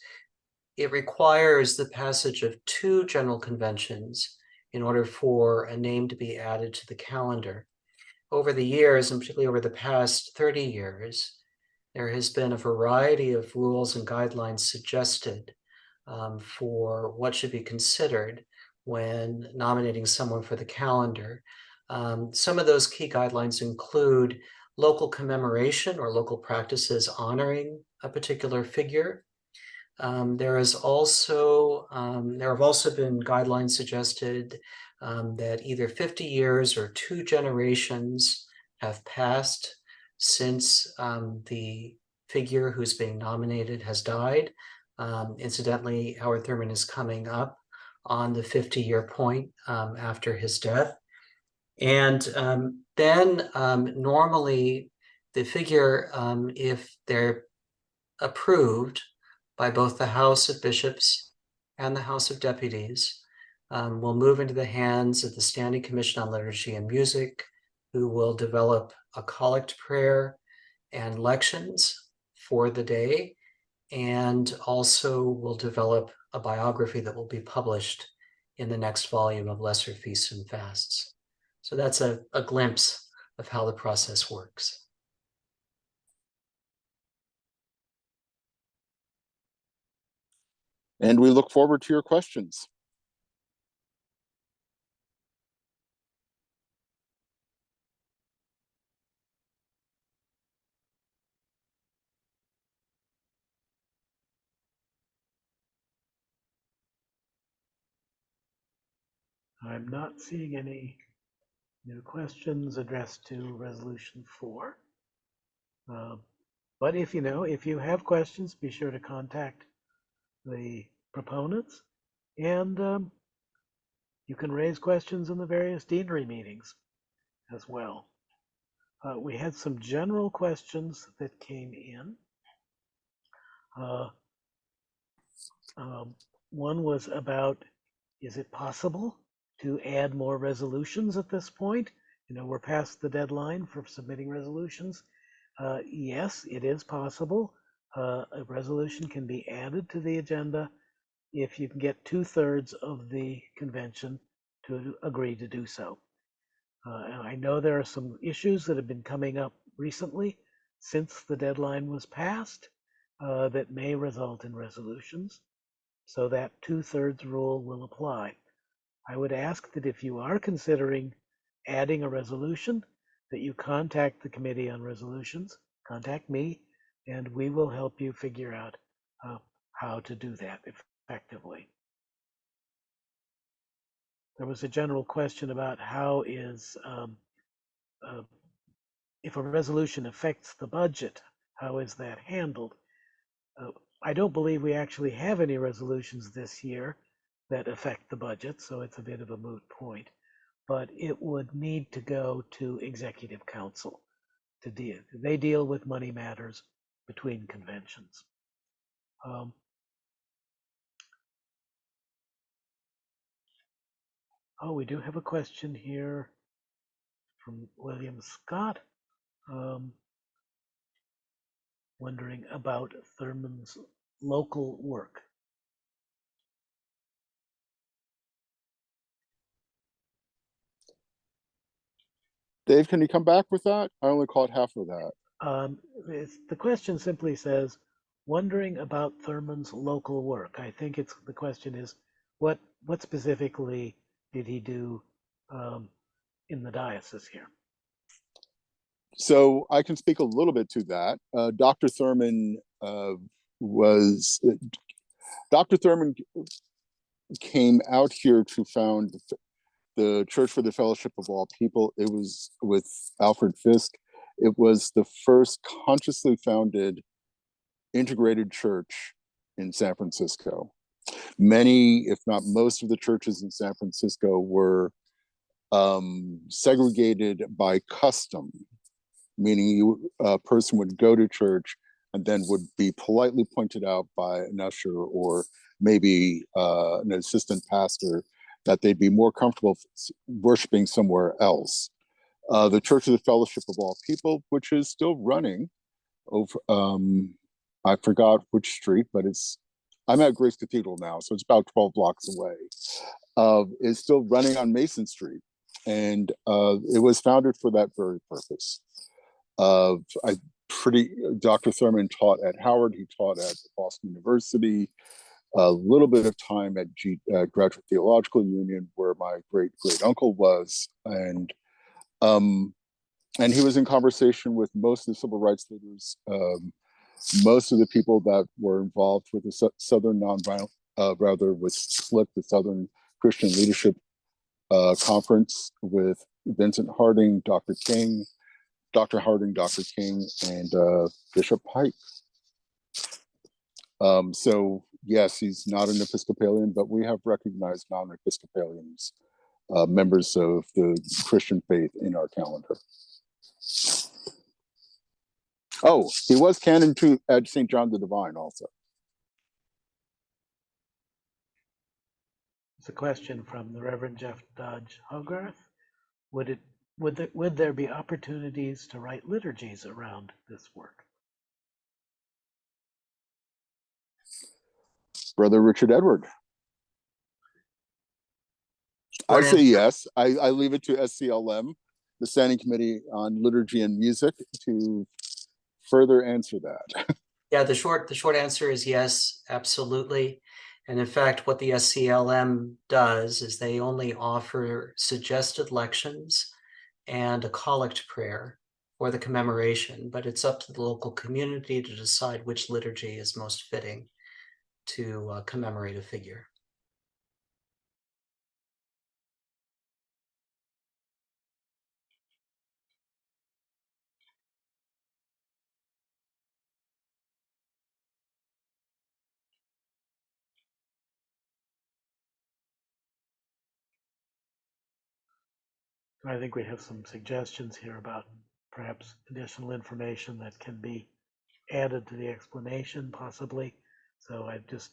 it requires the passage of 2 general conventions in order for a name to be added to the calendar. Over the years, and particularly over the past 30 years, there has been a variety of rules and guidelines suggested for what should be considered when nominating someone for the calendar. Some of those key guidelines include local commemoration or local practices honoring a particular figure. There have also been guidelines suggested that either 50 years or 2 generations have passed since the figure who's being nominated has died. Incidentally, Howard Thurman is coming up on the 50-year point after his death. And then normally the figure, if they're approved by both the House of Bishops and the House of Deputies, will move into the hands of the Standing Commission on Liturgy and Music, who will develop a collect prayer and lections for the day, and also will develop a biography that will be published in the next volume of Lesser Feasts and Fasts. So that's a glimpse of how the process works. And we look forward to your questions. I'm not seeing any new questions addressed to Resolution 4. But if you have questions, be sure to contact the proponents, and you can raise questions in the various deanery meetings as well. We had some general questions that came in. One was about, is it possible to add more resolutions at this point? We're past the deadline for submitting resolutions. Yes, it is possible. A resolution can be added to the agenda if you can get 2/3 of the convention to agree to do so. And I know there are some issues that have been coming up recently since the deadline was passed that may result in resolutions. So that 2/3 rule will apply. I would ask that if you are considering adding a resolution, that you contact the Committee on Resolutions, contact me, and we will help you figure out how to do that effectively. There was a general question about how is, if a resolution affects the budget, how is that handled? I don't believe we actually have any resolutions this year that affect the budget, so it's a bit of a moot point. But it would need to go to Executive Council to deal. They deal with money matters between conventions. Oh, we do have a question here from William Scott, wondering about Thurman's local work. Dave, can you come back with that? I only caught half of that. The question simply says, wondering about Thurman's local work. I think the question is, what specifically did he do in the diocese here? So I can speak a little bit to that. Dr. Thurman came out here to found the Church for the Fellowship of All People. It was with Alfred Fisk. It was the first consciously founded integrated church in San Francisco. Many, if not most, of the churches in San Francisco were segregated by custom, meaning a person would go to church and then would be politely pointed out by an usher or maybe an assistant pastor that they'd be more comfortable worshiping somewhere else. The Church of the Fellowship of All People, which is still running over, I forgot which street, but I'm at Grace Cathedral now, so it's about 12 blocks away, is still running on Mason Street. And it was founded for that very purpose. Dr. Thurman taught at Howard, he taught at Boston University, a little bit of time at Graduate Theological Union, where my great uncle was, and he was in conversation with most of the civil rights leaders, most of the people that were involved with the Southern Nonviolent, with SLIC, the Southern Christian Leadership Conference, with Vincent Harding, Dr. Harding, Dr. King, and Bishop Pike. So yes, he's not an Episcopalian, but we have recognized non-Episcopalians, members of the Christian faith in our calendar. Oh, he was canon to at St. John the Divine also. It's a question from the Reverend Jeff Dodge Hogarth. Would there be opportunities to write liturgies around this work? Brother Richard Edward. I say yes. I leave it to SCLM, the Standing Committee on Liturgy and Music, to further answer that. Yeah, the short answer is yes, absolutely. And in fact, what the SCLM does is they only offer suggested lections and a collect prayer for the commemoration, but it's up to the local community to decide which liturgy is most fitting to commemorate a figure. I think we have some suggestions here about perhaps additional information that can be added to the explanation, possibly. So I just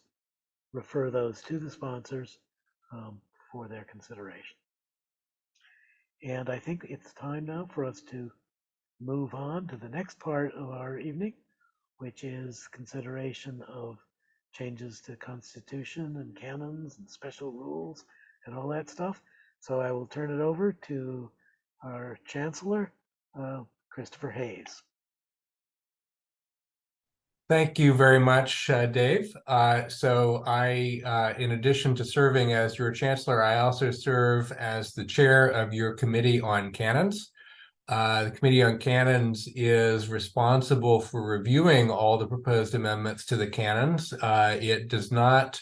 refer those to the sponsors for their consideration. And I think it's time now for us to move on to the next part of our evening, which is consideration of changes to Constitution and canons and special rules and all that stuff. So I will turn it over to our Chancellor, Christopher Hayes. Thank you very much, Dave. So I, in addition to serving as your Chancellor, I also serve as the chair of your Committee on Canons. The Committee on Canons is responsible for reviewing all the proposed amendments to the canons. It does not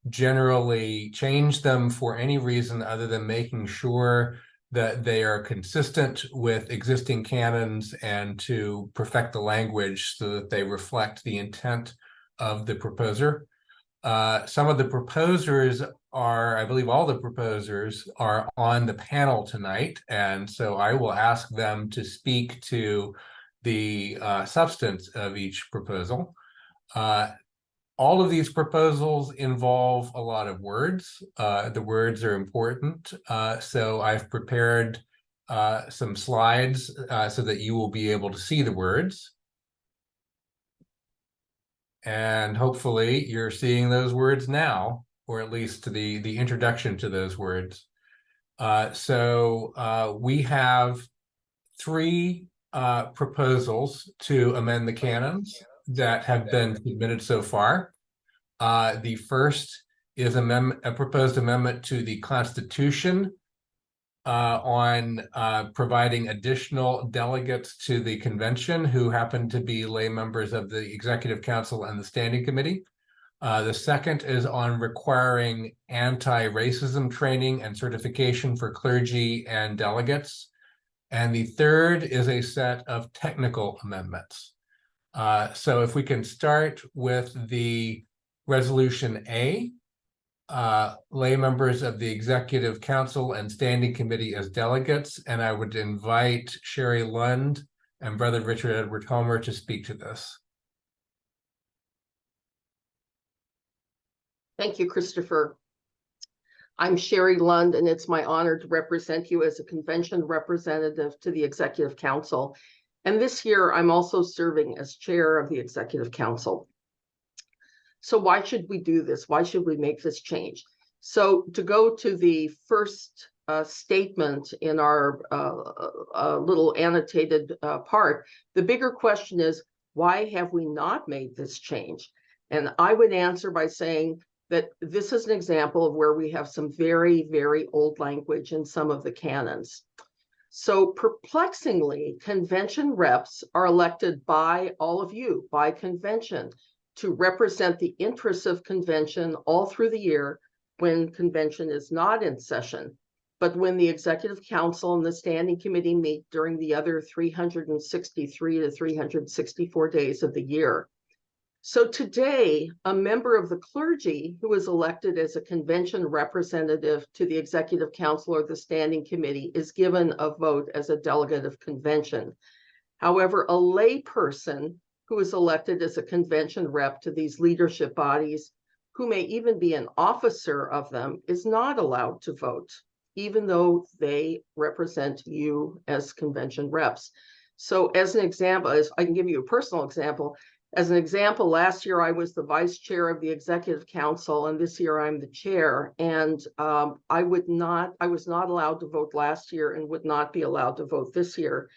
generally change them for any reason other than making sure that they are consistent with existing canons and to perfect the language so that they reflect the intent of the proposer. Some of the proposers are, I believe all the proposers are on the panel tonight, and so I will ask them to speak to the substance of each proposal. All of these proposals involve a lot of words. The words are important, so I've prepared some slides so that you will be able to see the words. And hopefully you're seeing those words now, or at least the introduction to those words. So we have 3 proposals to amend the canons that have been submitted so far. The first is a proposed amendment to the Constitution on providing additional delegates to the convention who happen to be lay members of the Executive Council and the Standing Committee. The second is on requiring anti-racism training and certification for clergy and delegates. And the third is a set of technical amendments. So if we can start with the Resolution A, lay members of the Executive Council and Standing Committee as delegates, and I would invite Sherry Lund and Brother Richard Edward Homer to speak to this. Thank you, Christopher. I'm Sherry Lund, and it's my honor to represent you as a convention representative to the Executive Council. And this year, I'm also serving as chair of the Executive Council. So why should we do this? Why should we make this change? So to go to the first statement in our little annotated part, the bigger question is, why have we not made this change? And I would answer by saying that this is an example of where we have some very, very old language in some of the canons. So perplexingly, convention reps are elected by all of you, by convention, to represent the interests of convention all through the year when convention is not in session. But when the Executive Council and the Standing Committee meet during the other 363 to 364 days of the year. So today, a member of the clergy who is elected as a convention representative to the Executive Council or the Standing Committee is given a vote as a delegate of convention. However, a lay person who is elected as a convention rep to these leadership bodies, who may even be an officer of them, is not allowed to vote, even though they represent you as convention reps. So as an example, as I can give you a personal example, as an example, last year I was the vice chair of the Executive Council, and this year I'm the chair. And I was not allowed to vote last year and would not be allowed to vote this year.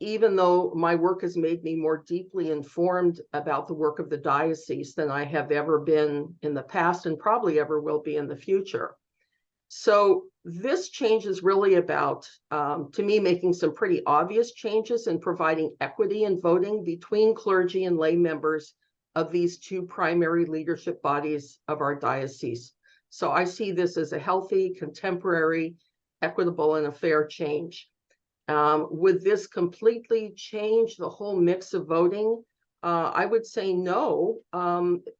Even though my work has made me more deeply informed about the work of the diocese than I have ever been in the past and probably ever will be in the future. So this change is really about, to me, making some pretty obvious changes and providing equity in voting between clergy and lay members of these 2 primary leadership bodies of our diocese. So I see this as a healthy, contemporary, equitable, and a fair change. Would this completely change the whole mix of voting? I would say no,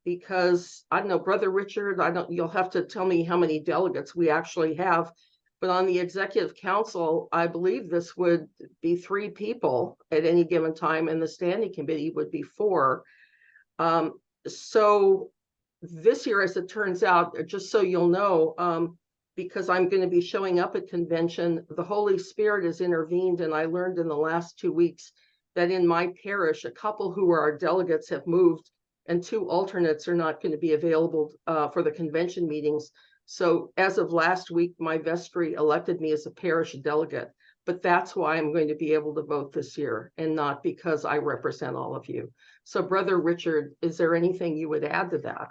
because I don't know, Brother Richard, you'll have to tell me how many delegates we actually have. But on the Executive Council, I believe this would be 3 people at any given time, and the Standing Committee would be 4. So this year, as it turns out, just so you'll know, because I'm going to be showing up at convention, the Holy Spirit has intervened, and I learned in the last 2 weeks that in my parish, a couple who are our delegates have moved, and 2 alternates are not going to be available for the convention meetings. So as of last week, my vestry elected me as a parish delegate, but that's why I'm going to be able to vote this year, and not because I represent all of you. So Brother Richard, is there anything you would add to that?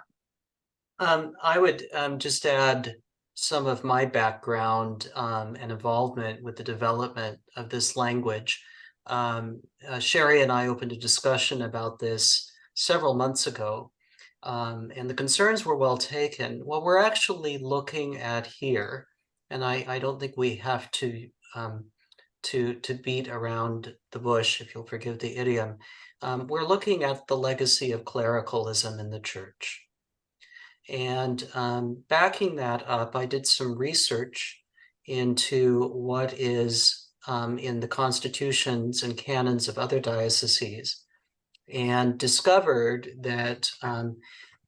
I would just add some of my background and involvement with the development of this language. Sherry and I opened a discussion about this several months ago, and the concerns were well taken. What we're actually looking at here, and I don't think we have to beat around the bush, if you'll forgive the idiom. we're looking at the legacy of clericalism in the church. And backing that up, I did some research into what is in the constitutions and canons of other dioceses, and discovered that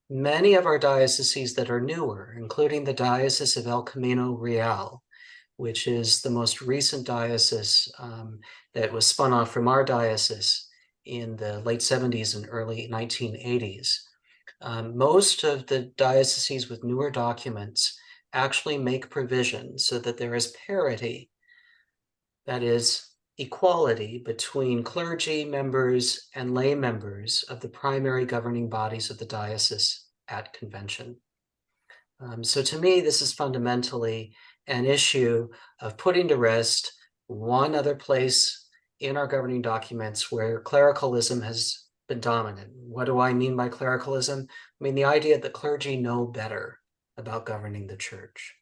many of our dioceses that are newer, including the Diocese of El Camino Real, which is the most recent diocese that was spun off from our diocese in the late 70s and early 1980s. Most of the dioceses with newer documents actually make provision so that there is parity, that is, equality between clergy members and lay members of the primary governing bodies of the diocese at convention. So to me, this is fundamentally an issue of putting to rest one other place in our governing documents where clericalism has been dominant. What do I mean by clericalism? I mean the idea that clergy know better about governing the church.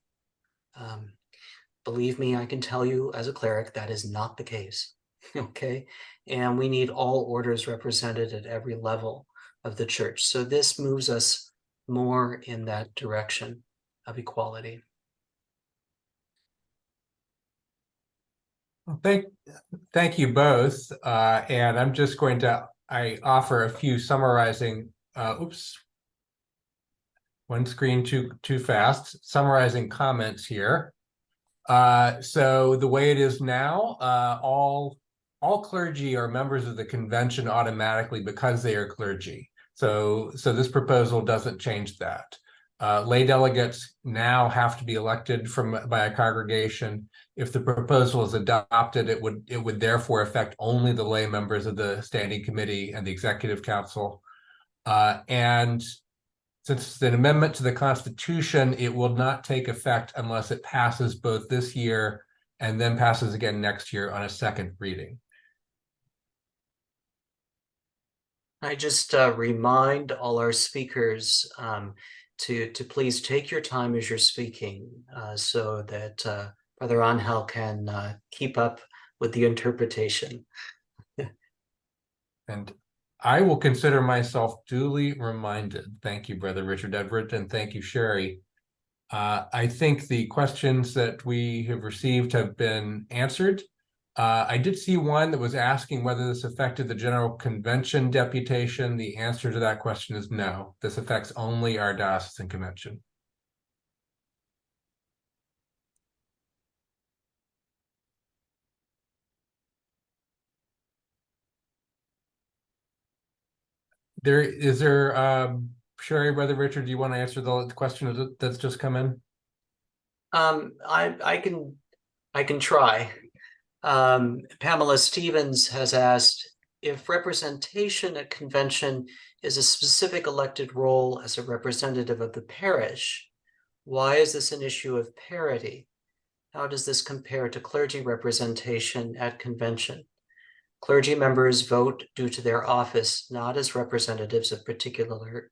Believe me, I can tell you as a cleric that is not the case, okay? And we need all orders represented at every level of the church. So this moves us more in that direction of equality. Well, thank you both. And I'm just going to, I offer a few summarizing, one screen too fast, summarizing comments here. So the way it is now, all clergy are members of the convention automatically because they are clergy. So this proposal doesn't change that. Lay delegates now have to be elected by a congregation. If the proposal is adopted, it would therefore affect only the lay members of the standing committee and the executive council. And since it's an amendment to the Constitution, it will not take effect unless it passes both this year and then passes again next year on a second reading. I just remind all our speakers to please take your time as you're speaking so that Brother Angel can keep up with the interpretation. And I will consider myself duly reminded. Thank you, Brother Richard Edward, and thank you, Sherry. I think the questions that we have received have been answered. I did see one that was asking whether this affected the General Convention deputation. The answer to that question is no. This affects only our diocesan convention. Sherry, Brother Richard, do you want to answer the question that's just come in? I can try. Pamela Stevens has asked if representation at convention is a specific elected role as a representative of the parish. Why is this an issue of parity? How does this compare to clergy representation at convention? Clergy members vote due to their office, not as representatives of particular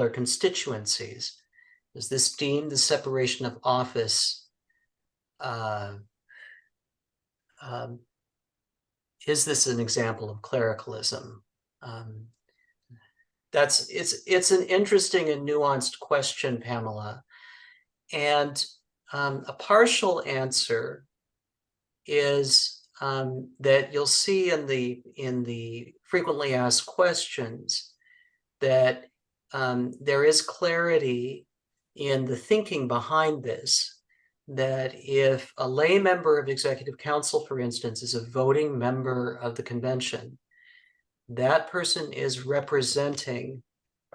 constituencies. Is this deemed the separation of office? Is this an example of clericalism? It's an interesting and nuanced question, Pamela. And a partial answer is that you'll see in the frequently asked questions that there is clarity in the thinking behind this, that if a lay member of executive council, for instance, is a voting member of the convention, that person is representing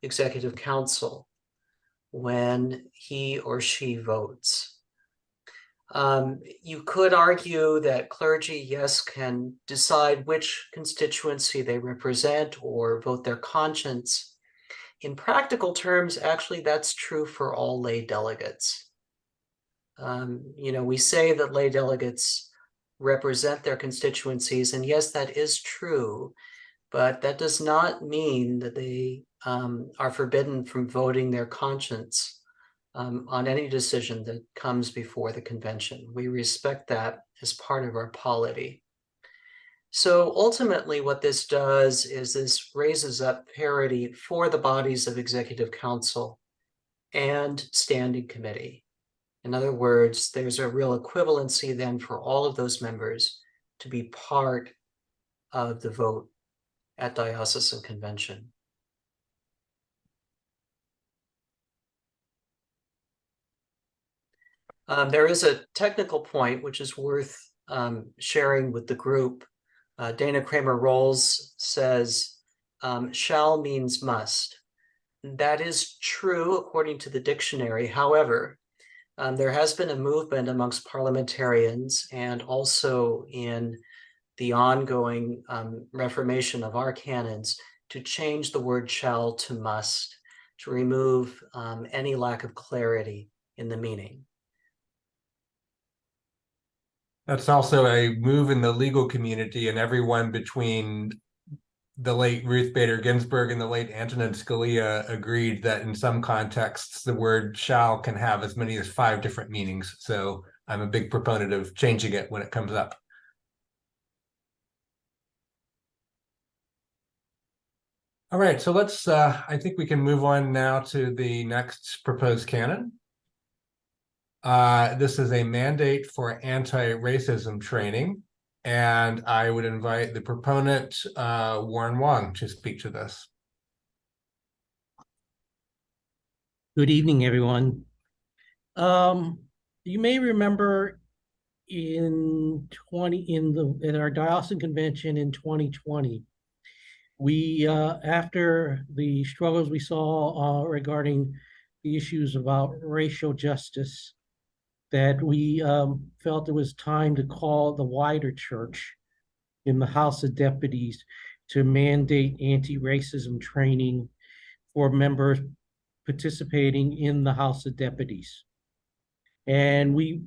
executive council when he or she votes. You could argue that clergy, yes, can decide which constituency they represent or vote their conscience. In practical terms, actually, that's true for all lay delegates. We say that lay delegates represent their constituencies, and yes, that is true, but that does not mean that they are forbidden from voting their conscience on any decision that comes before the convention. We respect that as part of our polity. So ultimately, what this does is this raises up parity for the bodies of executive council and standing committee. In other words, there's a real equivalency then for all of those members to be part of the vote at diocesan convention. There is a technical point which is worth sharing with the group. Dana Kramer-Rolls says, shall means must. That is true according to the dictionary. However, there has been a movement amongst parliamentarians and also in the ongoing reformation of our canons to change the word shall to must, to remove any lack of clarity in the meaning. That's also a move in the legal community, and everyone between the late Ruth Bader Ginsburg and the late Antonin Scalia agreed that in some contexts, the word shall can have as many as 5 different meanings. So I'm a big proponent of changing it when it comes up. All right, so let's, I think we can move on now to the next proposed canon. This is a mandate for anti-racism training, and I would invite the proponent, Warren Wong, to speak to this. Good evening, everyone. You may remember at our diocesan convention in 2020, we after the struggles we saw regarding the issues about racial justice, that we felt it was time to call the wider church in the House of Deputies to mandate anti-racism training for members participating in the House of Deputies. And we,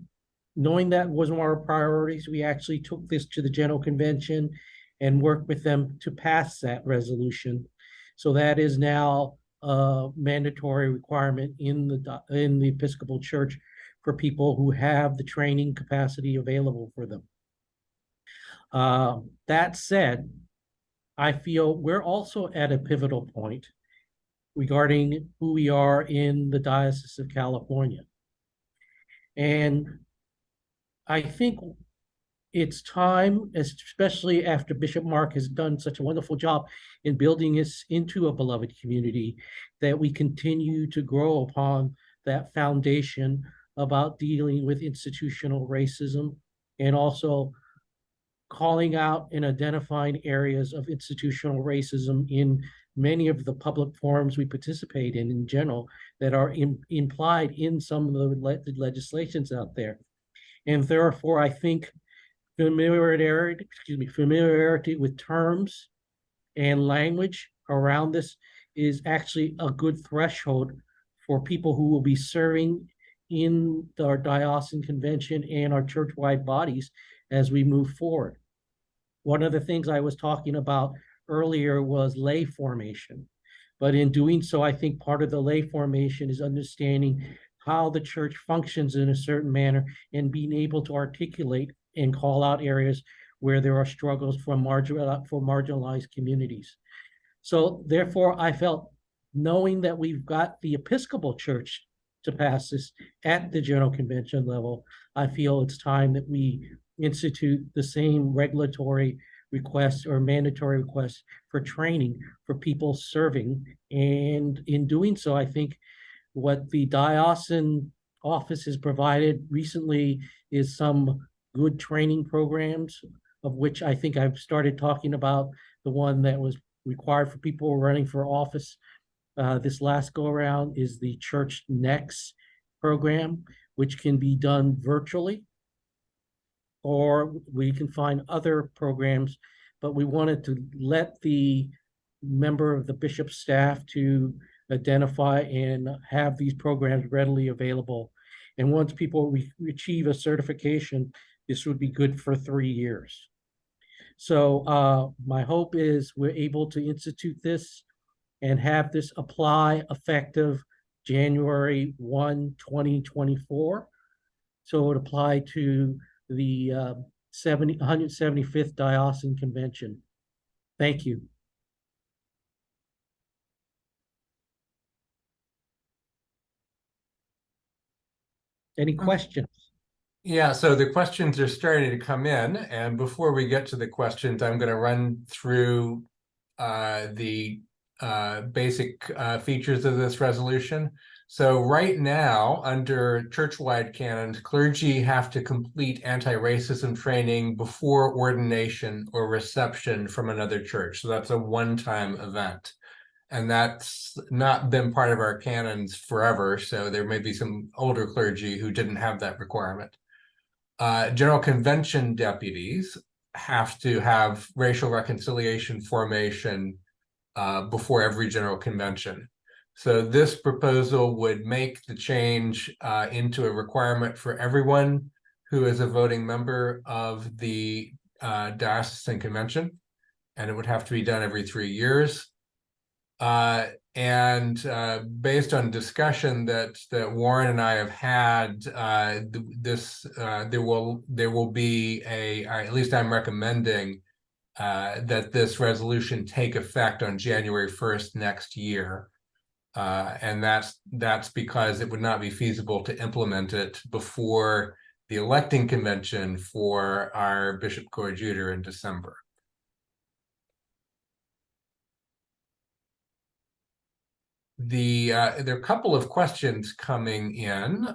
knowing that was one of our priorities, we actually took this to the General Convention and worked with them to pass that resolution. So that is now a mandatory requirement in the Episcopal Church for people who have the training capacity available for them. That said, I feel we're also at a pivotal point regarding who we are in the Diocese of California. And I think it's time, especially after Bishop Mark has done such a wonderful job in building us into a beloved community, that we continue to grow upon that foundation about dealing with institutional racism and also calling out and identifying areas of institutional racism in many of the public forums we participate in general that are implied in some of the legislations out there. And therefore, I think familiarity with terms and language around this is actually a good threshold for people who will be serving in our diocesan convention and our church-wide bodies as we move forward. One of the things I was talking about earlier was lay formation. But in doing so, I think part of the lay formation is understanding how the church functions in a certain manner and being able to articulate and call out areas where there are struggles for marginalized communities. So therefore, I felt, knowing that we've got the Episcopal Church to pass this at the General Convention level, I feel it's time that we institute the same regulatory requests or mandatory requests for training for people serving. And in doing so, I think what the diocesan office has provided recently is some good training programs, of which I think I've started talking about the one that was required for people running for office this last go around is the Church Next program, which can be done virtually, or we can find other programs, but we wanted to let the member of the bishop's staff to identify and have these programs readily available. And once people achieve a certification, this would be good for 3 years. So my hope is we're able to institute this and have this apply effective January 1, 2024. So it would apply to the 175th Diocesan Convention. Thank you. Any questions? Yeah, so the questions are starting to come in, and before we get to the questions, I'm going to run through the basic features of this resolution. So right now, under church-wide canons, clergy have to complete anti-racism training before ordination or reception from another church. So that's a one-time event. And that's not been part of our canons forever. So there may be some older clergy who didn't have that requirement. General Convention deputies have to have racial reconciliation formation before every General Convention. So this proposal would make the change into a requirement for everyone who is a voting member of the Diocesan Convention, and it would have to be done every 3 years. Based on discussion that Warren and I have had, there will be at least I'm recommending that this resolution take effect on January 1st next year. And that's because it would not be feasible to implement it before the electing convention for our Bishop Coadjutor in December. There are a couple of questions coming in.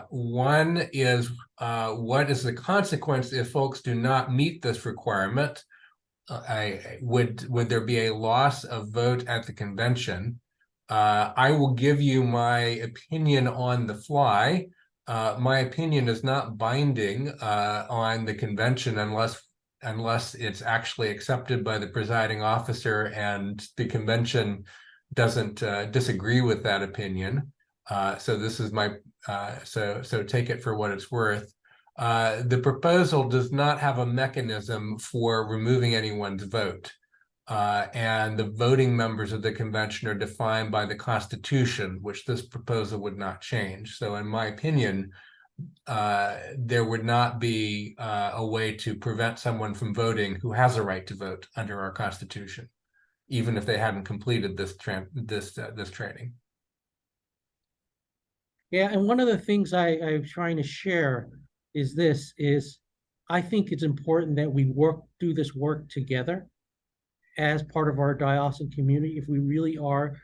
One is, what is the consequence if folks do not meet this requirement? Would there be a loss of vote at the convention? I will give you my opinion on the fly. My opinion is not binding on the convention unless it's actually accepted by the presiding officer and the convention doesn't disagree with that opinion. So this is my so take it for what it's worth. The proposal does not have a mechanism for removing anyone's vote. And the voting members of the convention are defined by the Constitution, which this proposal would not change. So in my opinion, there would not be a way to prevent someone from voting who has a right to vote under our Constitution, even if they hadn't completed this training. Yeah, and one of the things I'm trying to share is I think it's important that we do this work together as part of our diocesan community. If we really are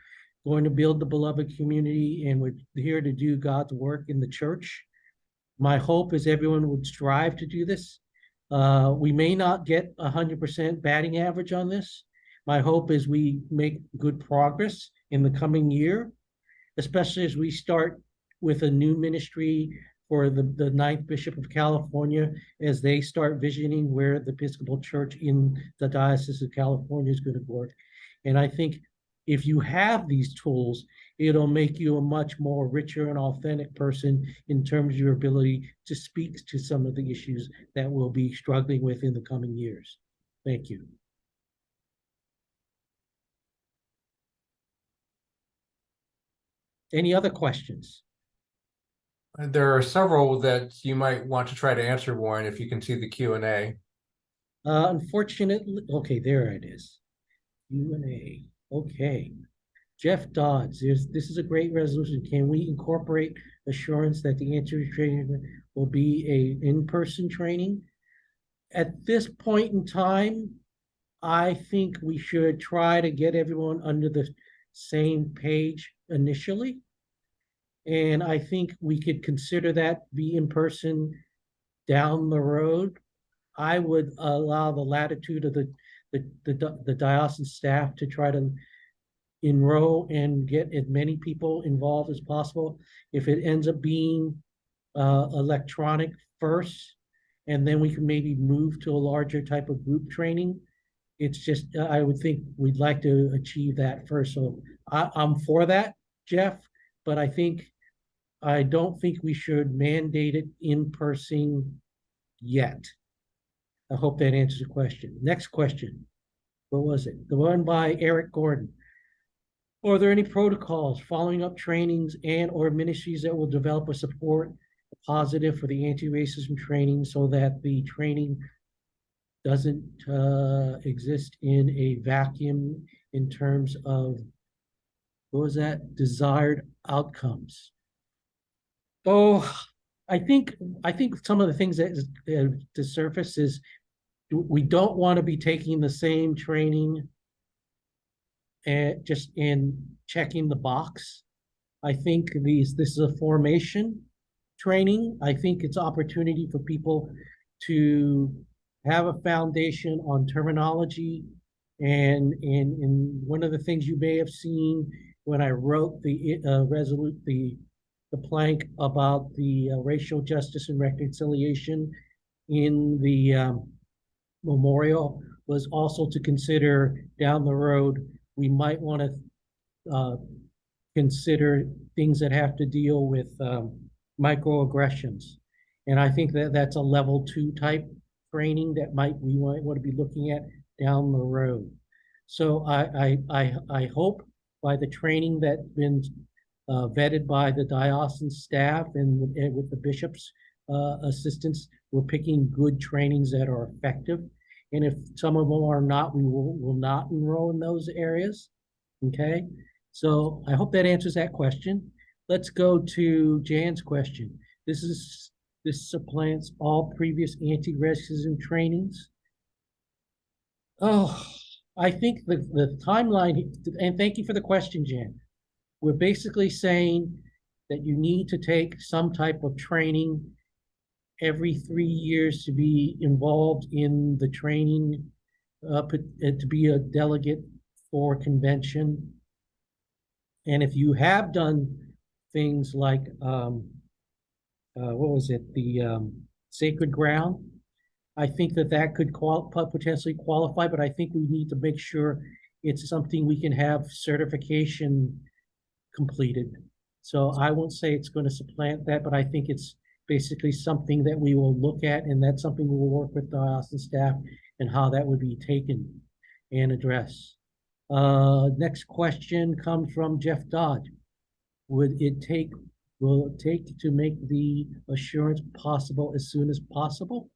going to build the beloved community and we're here to do God's work in the church, my hope is everyone would strive to do this. We may not get 100% batting average on this. My hope is we make good progress in the coming year, especially as we start with a new ministry for the ninth Bishop of California, as they start visioning where the Episcopal Church in the Diocese of California is going to work. And I think if you have these tools, it'll make you a much more richer and authentic person in terms of your ability to speak to some of the issues that we'll be struggling with in the coming years. Thank you. Any other questions? There are several that you might want to try to answer, Warren, if you can see the Q&A. Unfortunately, okay, there it is. Q&A. Okay. Jeff Dodds, this is a great resolution. Can we incorporate assurance that the answer training will be a in-person training? At this point in time, I think we should try to get everyone under the same page initially. And I think we could consider that be in person down the road. I would allow the latitude of the diocesan staff to try to enroll and get as many people involved as possible. If it ends up being electronic first, and then we can maybe move to a larger type of group training. It's just, I would think we'd like to achieve that first. So I'm for that, Jeff, but I don't think we should mandate it in person yet. I hope that answers the question. Next question. What was it? The one by Eric Gordon. Are there any protocols, following up trainings, and or ministries that will develop or support positive for the anti-racism training so that the training doesn't exist in a vacuum in terms of, what was that, desired outcomes. Oh, I think some of the things that to surface is we don't want to be taking the same training and just in checking the box. I think this is a formation training. I think it's opportunity for people to have a foundation on terminology. And one of the things you may have seen when I wrote the the plank about the racial justice and reconciliation in the memorial was also to consider down the road, we might want to consider things that have to deal with microaggressions. And I think that that's a level 2 type training that we might want to be looking at down the road. So I hope by the training that's been vetted by the diocesan staff and with the bishop's assistance, we're picking good trainings that are effective. And if some of them are not, we will not enroll in those areas. Okay. So I hope that answers that question. Let's go to Jan's question. This supplants all previous anti-racism trainings. Oh, I think the timeline, and thank you for the question, Jan. We're basically saying that you need to take some type of training every 3 years to be involved in the training, to be a delegate for convention. And if you have done things like, what was it, the Sacred Ground, I think that could potentially qualify, but I think we need to make sure it's something we can have certification completed. So I won't say it's going to supplant that, but I think it's basically something that we will look at, and that's something we will work with diocesan staff and how that would be taken and addressed. Next question comes from Jeff Dodd. Will it take to make the assurance possible as soon as possible?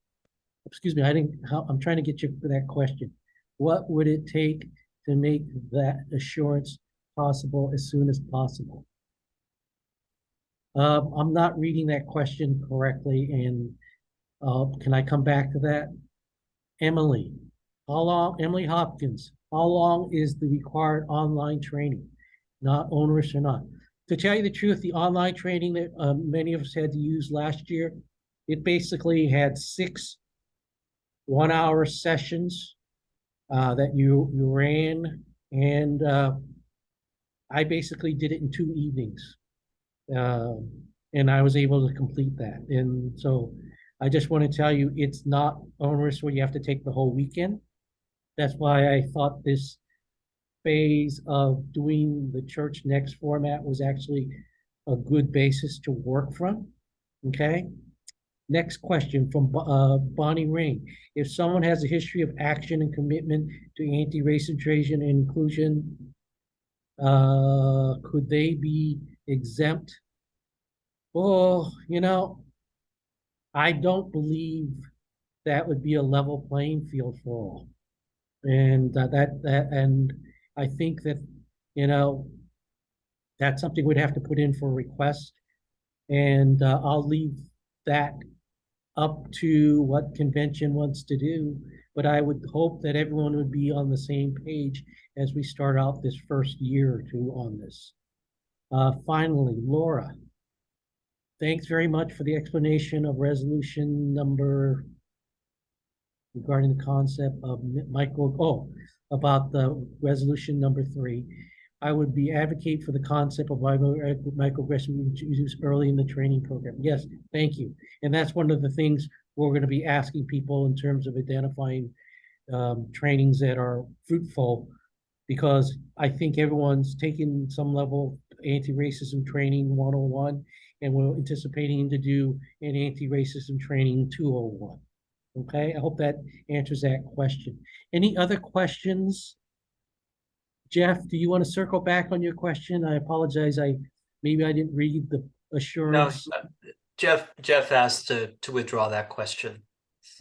Excuse me, I'm trying to get you for that question. What would it take to make that assurance possible as soon as possible? I'm not reading that question correctly, and can I come back to that? Emily Hopkins, how long is the required online training? Not onerous or not? To tell you the truth, the online training that many of us had to use last year, it basically had 6 one-hour sessions that you ran, and I basically did it in 2 evenings. And I was able to complete that. And so I just want to tell you, it's not onerous where you have to take the whole weekend. That's why I thought this phase of doing the Church Next format was actually a good basis to work from. Okay. Next question from Bonnie Ring. If someone has a history of action and commitment to anti-racism and inclusion, could they be exempt? Well, I don't believe that would be a level playing field for all. And and I think that, that's something we'd have to put in for a request. And I'll leave that up to what convention wants to do. But I would hope that everyone would be on the same page as we start out this first year or 2 on this. Finally, Laura, thanks very much for the explanation of resolution number regarding the concept of about the resolution number 3. I would be advocate for the concept of microaggression used early in the training program. Yes, thank you. And that's one of the things we're going to be asking people in terms of identifying trainings that are fruitful, because I think everyone's taking some level of anti-racism training 101, and we're anticipating to do an anti-racism training 201. Okay, I hope that answers that question. Any other questions? Jeff, do you want to circle back on your question? I apologize. Maybe I didn't read the assurance. No, Jeff asked to withdraw that question.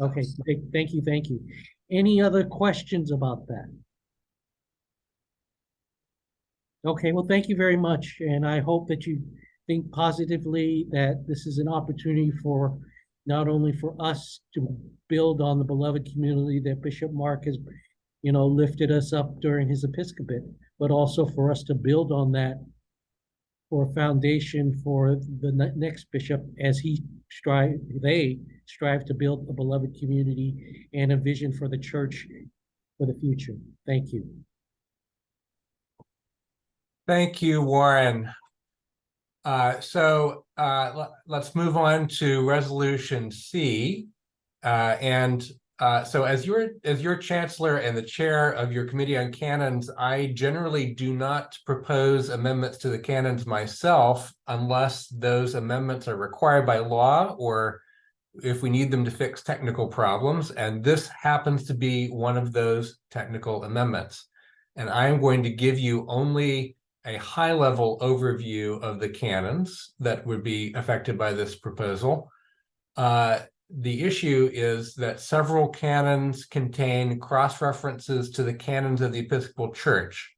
Okay, thank you, thank you. Any other questions about that? Okay, well, thank you very much, and I hope that you think positively that this is an opportunity for not only for us to build on the beloved community that Bishop Mark has, lifted us up during his episcopate, but also for us to build on that for a foundation for the next bishop as they strive to build a beloved community and a vision for the church for the future. Thank you. Thank you, Warren. Let's move on to Resolution C. So as your chancellor and the chair of your committee on canons, I generally do not propose amendments to the canons myself unless those amendments are required by law or if we need them to fix technical problems. And this happens to be one of those technical amendments. And I'm going to give you only a high-level overview of the canons that would be affected by this proposal. The issue is that several canons contain cross-references to the canons of the Episcopal Church.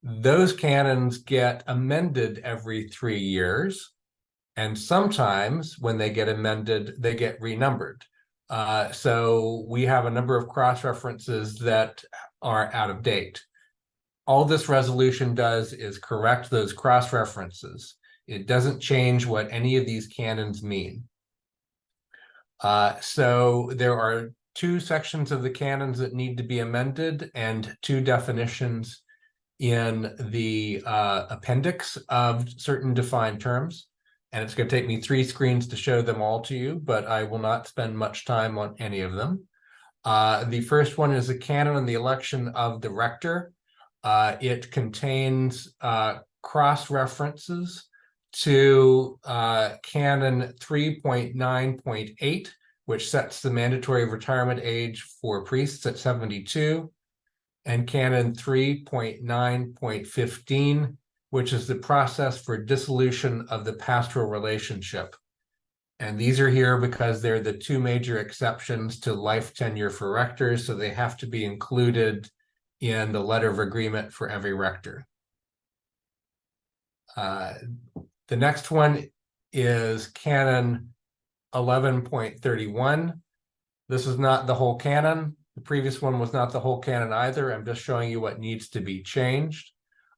Those canons get amended every 3 years, and sometimes when they get amended, they get renumbered. So we have a number of cross-references that are out of date. All this resolution does is correct those cross-references. It doesn't change what any of these canons mean. So there are 2 sections of the canons that need to be amended and 2 definitions in the appendix of certain defined terms. And it's going to take me 3 screens to show them all to you, but I will not spend much time on any of them. The first one is a canon on the election of the rector. It contains cross-references to Canon 3.9.8, which sets the mandatory retirement age for priests at 72, and Canon 3.9.15, which is the process for dissolution of the pastoral relationship. And these are here because they're the 2 major exceptions to life tenure for rectors, so they have to be included in the letter of agreement for every rector. The next one is Canon 11.31. This is not the whole canon. The previous one was not the whole canon either. I'm just showing you what needs to be changed.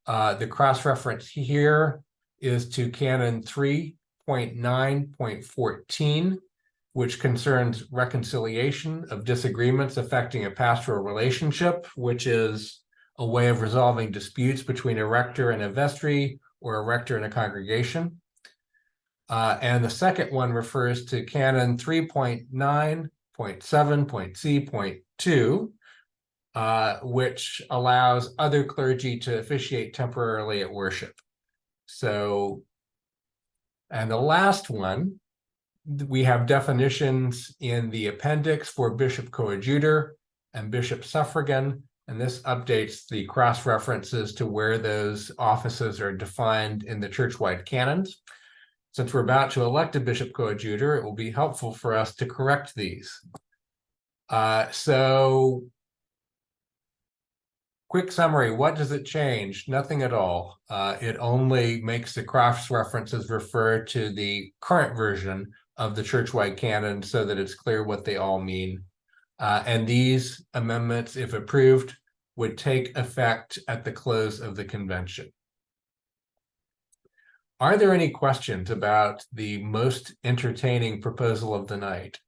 The cross-reference here is to Canon 3.9.14, which concerns reconciliation of disagreements affecting a pastoral relationship, which is a way of resolving disputes between a rector and a vestry or a rector and a congregation. And the second one refers to Canon 3.9.7.c.2, which allows other clergy to officiate temporarily at worship. So, and the last one, we have definitions in the appendix for bishop coadjutor and bishop suffragan, and this updates the cross-references to where those offices are defined in the church-wide canons. Since we're about to elect a bishop coadjutor, it will be helpful for us to correct these. So, quick summary, what does it change? Nothing at all. It only makes the cross-references refer to the current version of the church-wide canon so that it's clear what they all mean. And these amendments, if approved, would take effect at the close of the convention. Are there any questions about the most entertaining proposal of the night?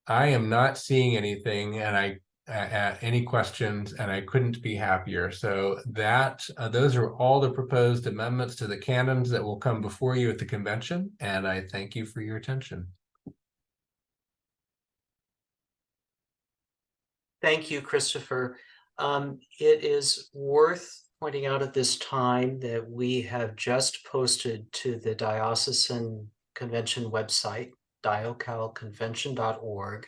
I am not seeing anything, and any questions, and I couldn't be happier. So those are all the proposed amendments to the canons that will come before you at the convention, and I thank you for your attention. Thank you, Christopher. It is worth pointing out at this time that we have just posted to the Diocesan Convention website, diocalconvention.org,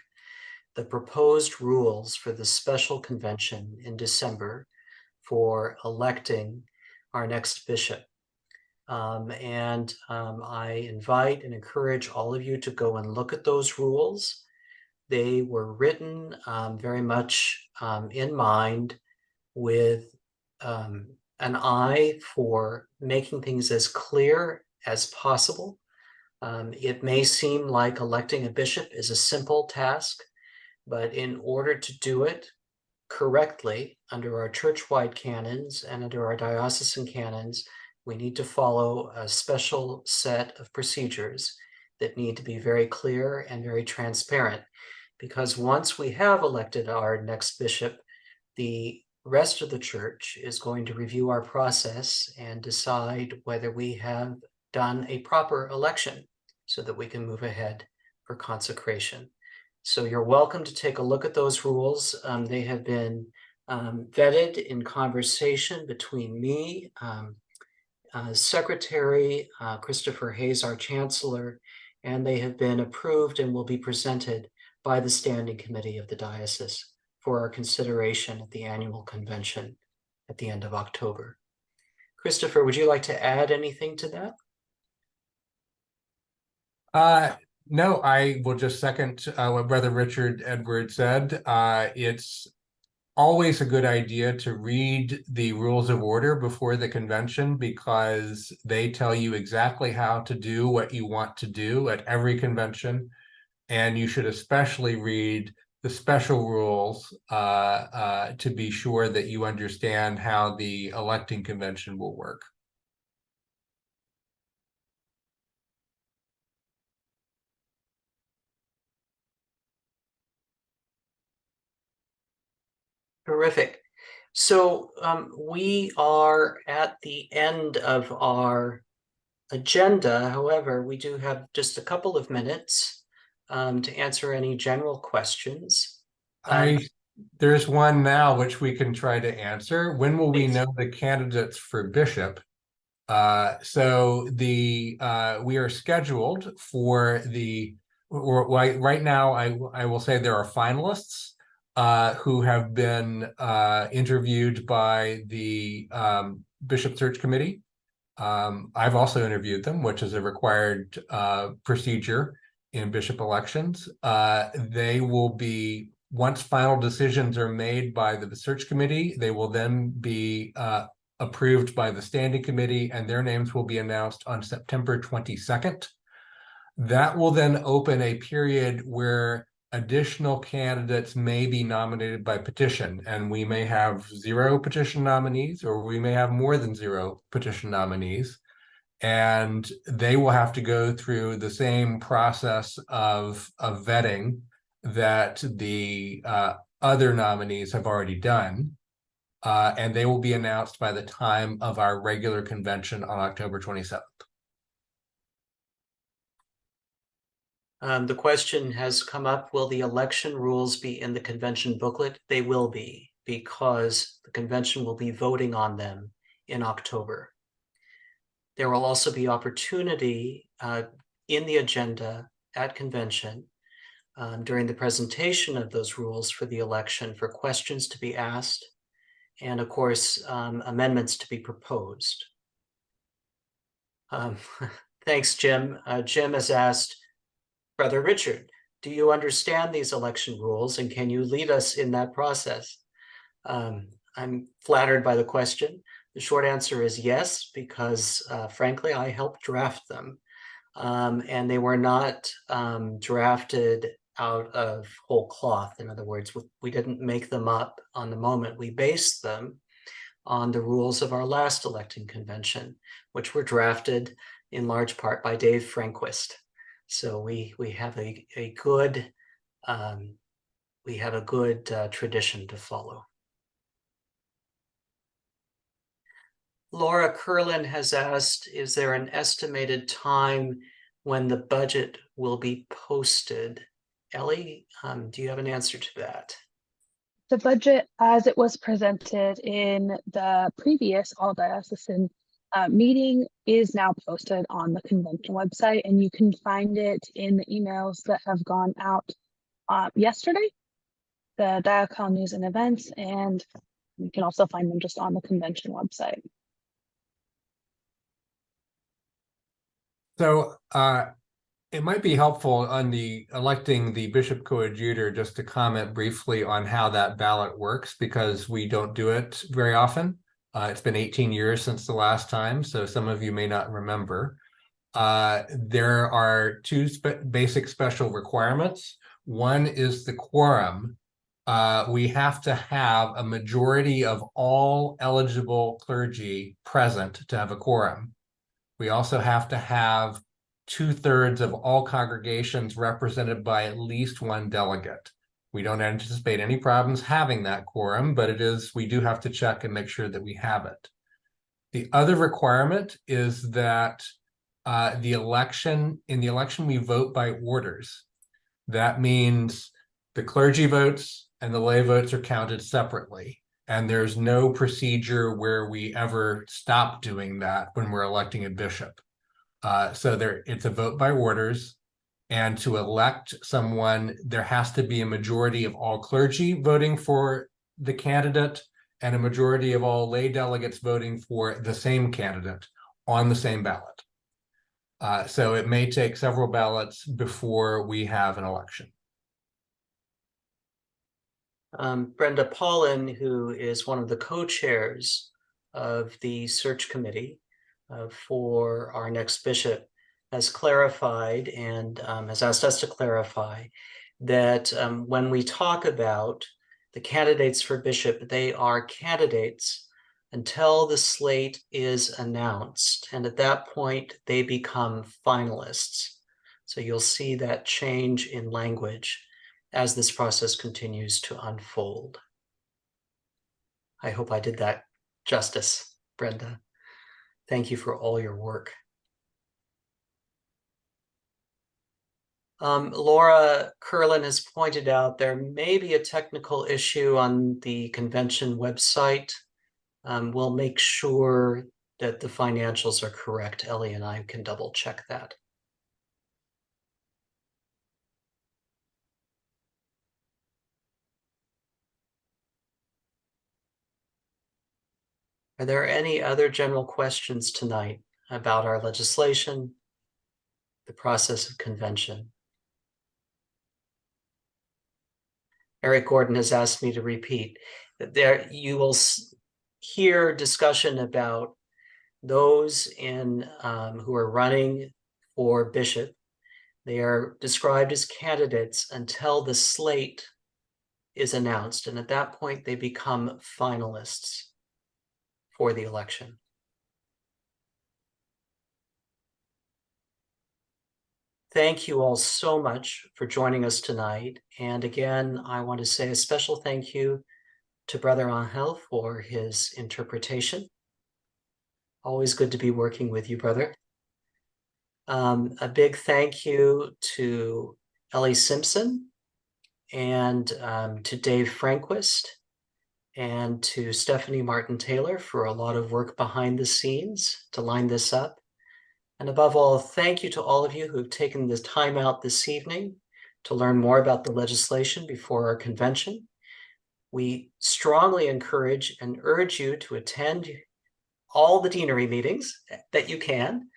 the proposed rules for the special convention in December for electing our next bishop. I invite and encourage all of you to go and look at those rules. They were written very much in mind with an eye for making things as clear as possible. It may seem like electing a bishop is a simple task, but in order to do it correctly under our church-wide canons and under our diocesan canons, we need to follow a special set of procedures that need to be very clear and very transparent. Because once we have elected our next bishop, the rest of the church is going to review our process and decide whether we have done a proper election so that we can move ahead for consecration. So you're welcome to take a look at those rules. They have been vetted in conversation between me, Secretary Christopher Hayes, our Chancellor, and they have been approved and will be presented by the Standing Committee of the Diocese for our consideration at the annual convention at the end of October. Christopher, would you like to add anything to that? No, I will just second what Brother Richard Edward said. It's always a good idea to read the rules of order before the convention, because they tell you exactly how to do what you want to do at every convention. And you should especially read the special rules to be sure that you understand how the electing convention will work. Terrific. So we are at the end of our agenda. However, we do have just a couple of minutes to answer any general questions. There's one now which we can try to answer. When will we know the candidates for bishop? So we are scheduled for right now, I will say there are finalists who have been interviewed by the Bishop Search Committee. I've also interviewed them, which is a required procedure in bishop elections. They will be, once final decisions are made by the search committee, they will then be approved by the standing committee, and their names will be announced on September 22nd. That will then open a period where additional candidates may be nominated by petition, and we may have 0 petition nominees, or we may have more than 0 petition nominees, and they will have to go through the same process of vetting that the other nominees have already done, and they will be announced by the time of our regular convention on October 27th. The question has come up, will the election rules be in the convention booklet? They will be, because the convention will be voting on them in October. There will also be opportunity in the agenda at convention during the presentation of those rules for the election for questions to be asked, and of course, amendments to be proposed. Thanks, Jim. Jim has asked, Brother Richard, do you understand these election rules, and can you lead us in that process? I'm flattered by the question. The short answer is yes, because frankly, I helped draft them. And they were not drafted out of whole cloth. In other words, we didn't make them up on the moment. We based them on the rules of our last electing convention, which were drafted in large part by Dave Franquist. So we have a good tradition to follow. Laura Curlin has asked, is there an estimated time when the budget will be posted? Ellie, do you have an answer to that? The budget, as it was presented in the previous all-diocesan meeting, is now posted on the convention website, and you can find it in the emails that have gone out yesterday, the Diocon news and events, and you can also find them just on the convention website. So it might be helpful on the electing the bishop coadjutor just to comment briefly on how that ballot works, because we don't do it very often. It's been 18 years since the last time, so some of you may not remember. There are two basic special requirements. One is the quorum. We have to have a majority of all eligible clergy present to have a quorum. We also have to have 2/3 of all congregations represented by at least one delegate. We don't anticipate any problems having that quorum, but we do have to check and make sure that we have it. The other requirement is that in the election we vote by orders. That means the clergy votes and the lay votes are counted separately. And there's no procedure where we ever stop doing that when we're electing a bishop. So it's a vote by orders, and to elect someone, there has to be a majority of all clergy voting for the candidate and a majority of all lay delegates voting for the same candidate on the same ballot. So it may take several ballots before we have an election. Brenda Paulin, who is one of the co-chairs of the search committee for our next bishop, has clarified and has asked us to clarify that when we talk about the candidates for bishop, they are candidates until the slate is announced. And at that point, they become finalists. So you'll see that change in language as this process continues to unfold. I hope I did that justice, Brenda. Thank you for all your work. Laura Curlin has pointed out there may be a technical issue on the convention website. We'll make sure that the financials are correct. Ellie and I can double check that. Are there any other general questions tonight about our legislation, the process of convention? Eric Gordon has asked me to repeat that there you will hear discussion about those who are running for bishop. They are described as candidates until the slate is announced, and at that point they become finalists for the election. Thank you all so much for joining us tonight. And again, I want to say a special thank you to Brother Angel for his interpretation. Always good to be working with you, brother. A big thank you to Ellie Simpson and to Dave Franquist and to Stephanie Martin-Taylor for a lot of work behind the scenes to line this up. And above all, thank you to all of you who have taken the time out this evening to learn more about the legislation before our convention. We strongly encourage and urge you to attend all the deanery meetings that you can,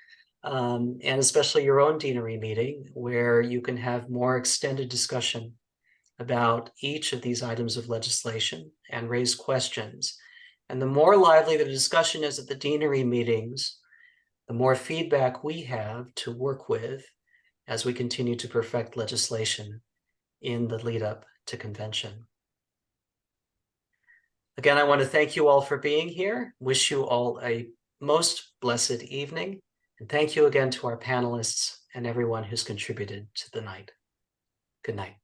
and especially your own deanery meeting, where you can have more extended discussion about each of these items of legislation and raise questions. And the more lively the discussion is at the deanery meetings, the more feedback we have to work with as we continue to perfect legislation in the lead up to convention. Again, I want to thank you all for being here. Wish you all a most blessed evening. And thank you again to our panelists and everyone who's contributed to the night. Good night.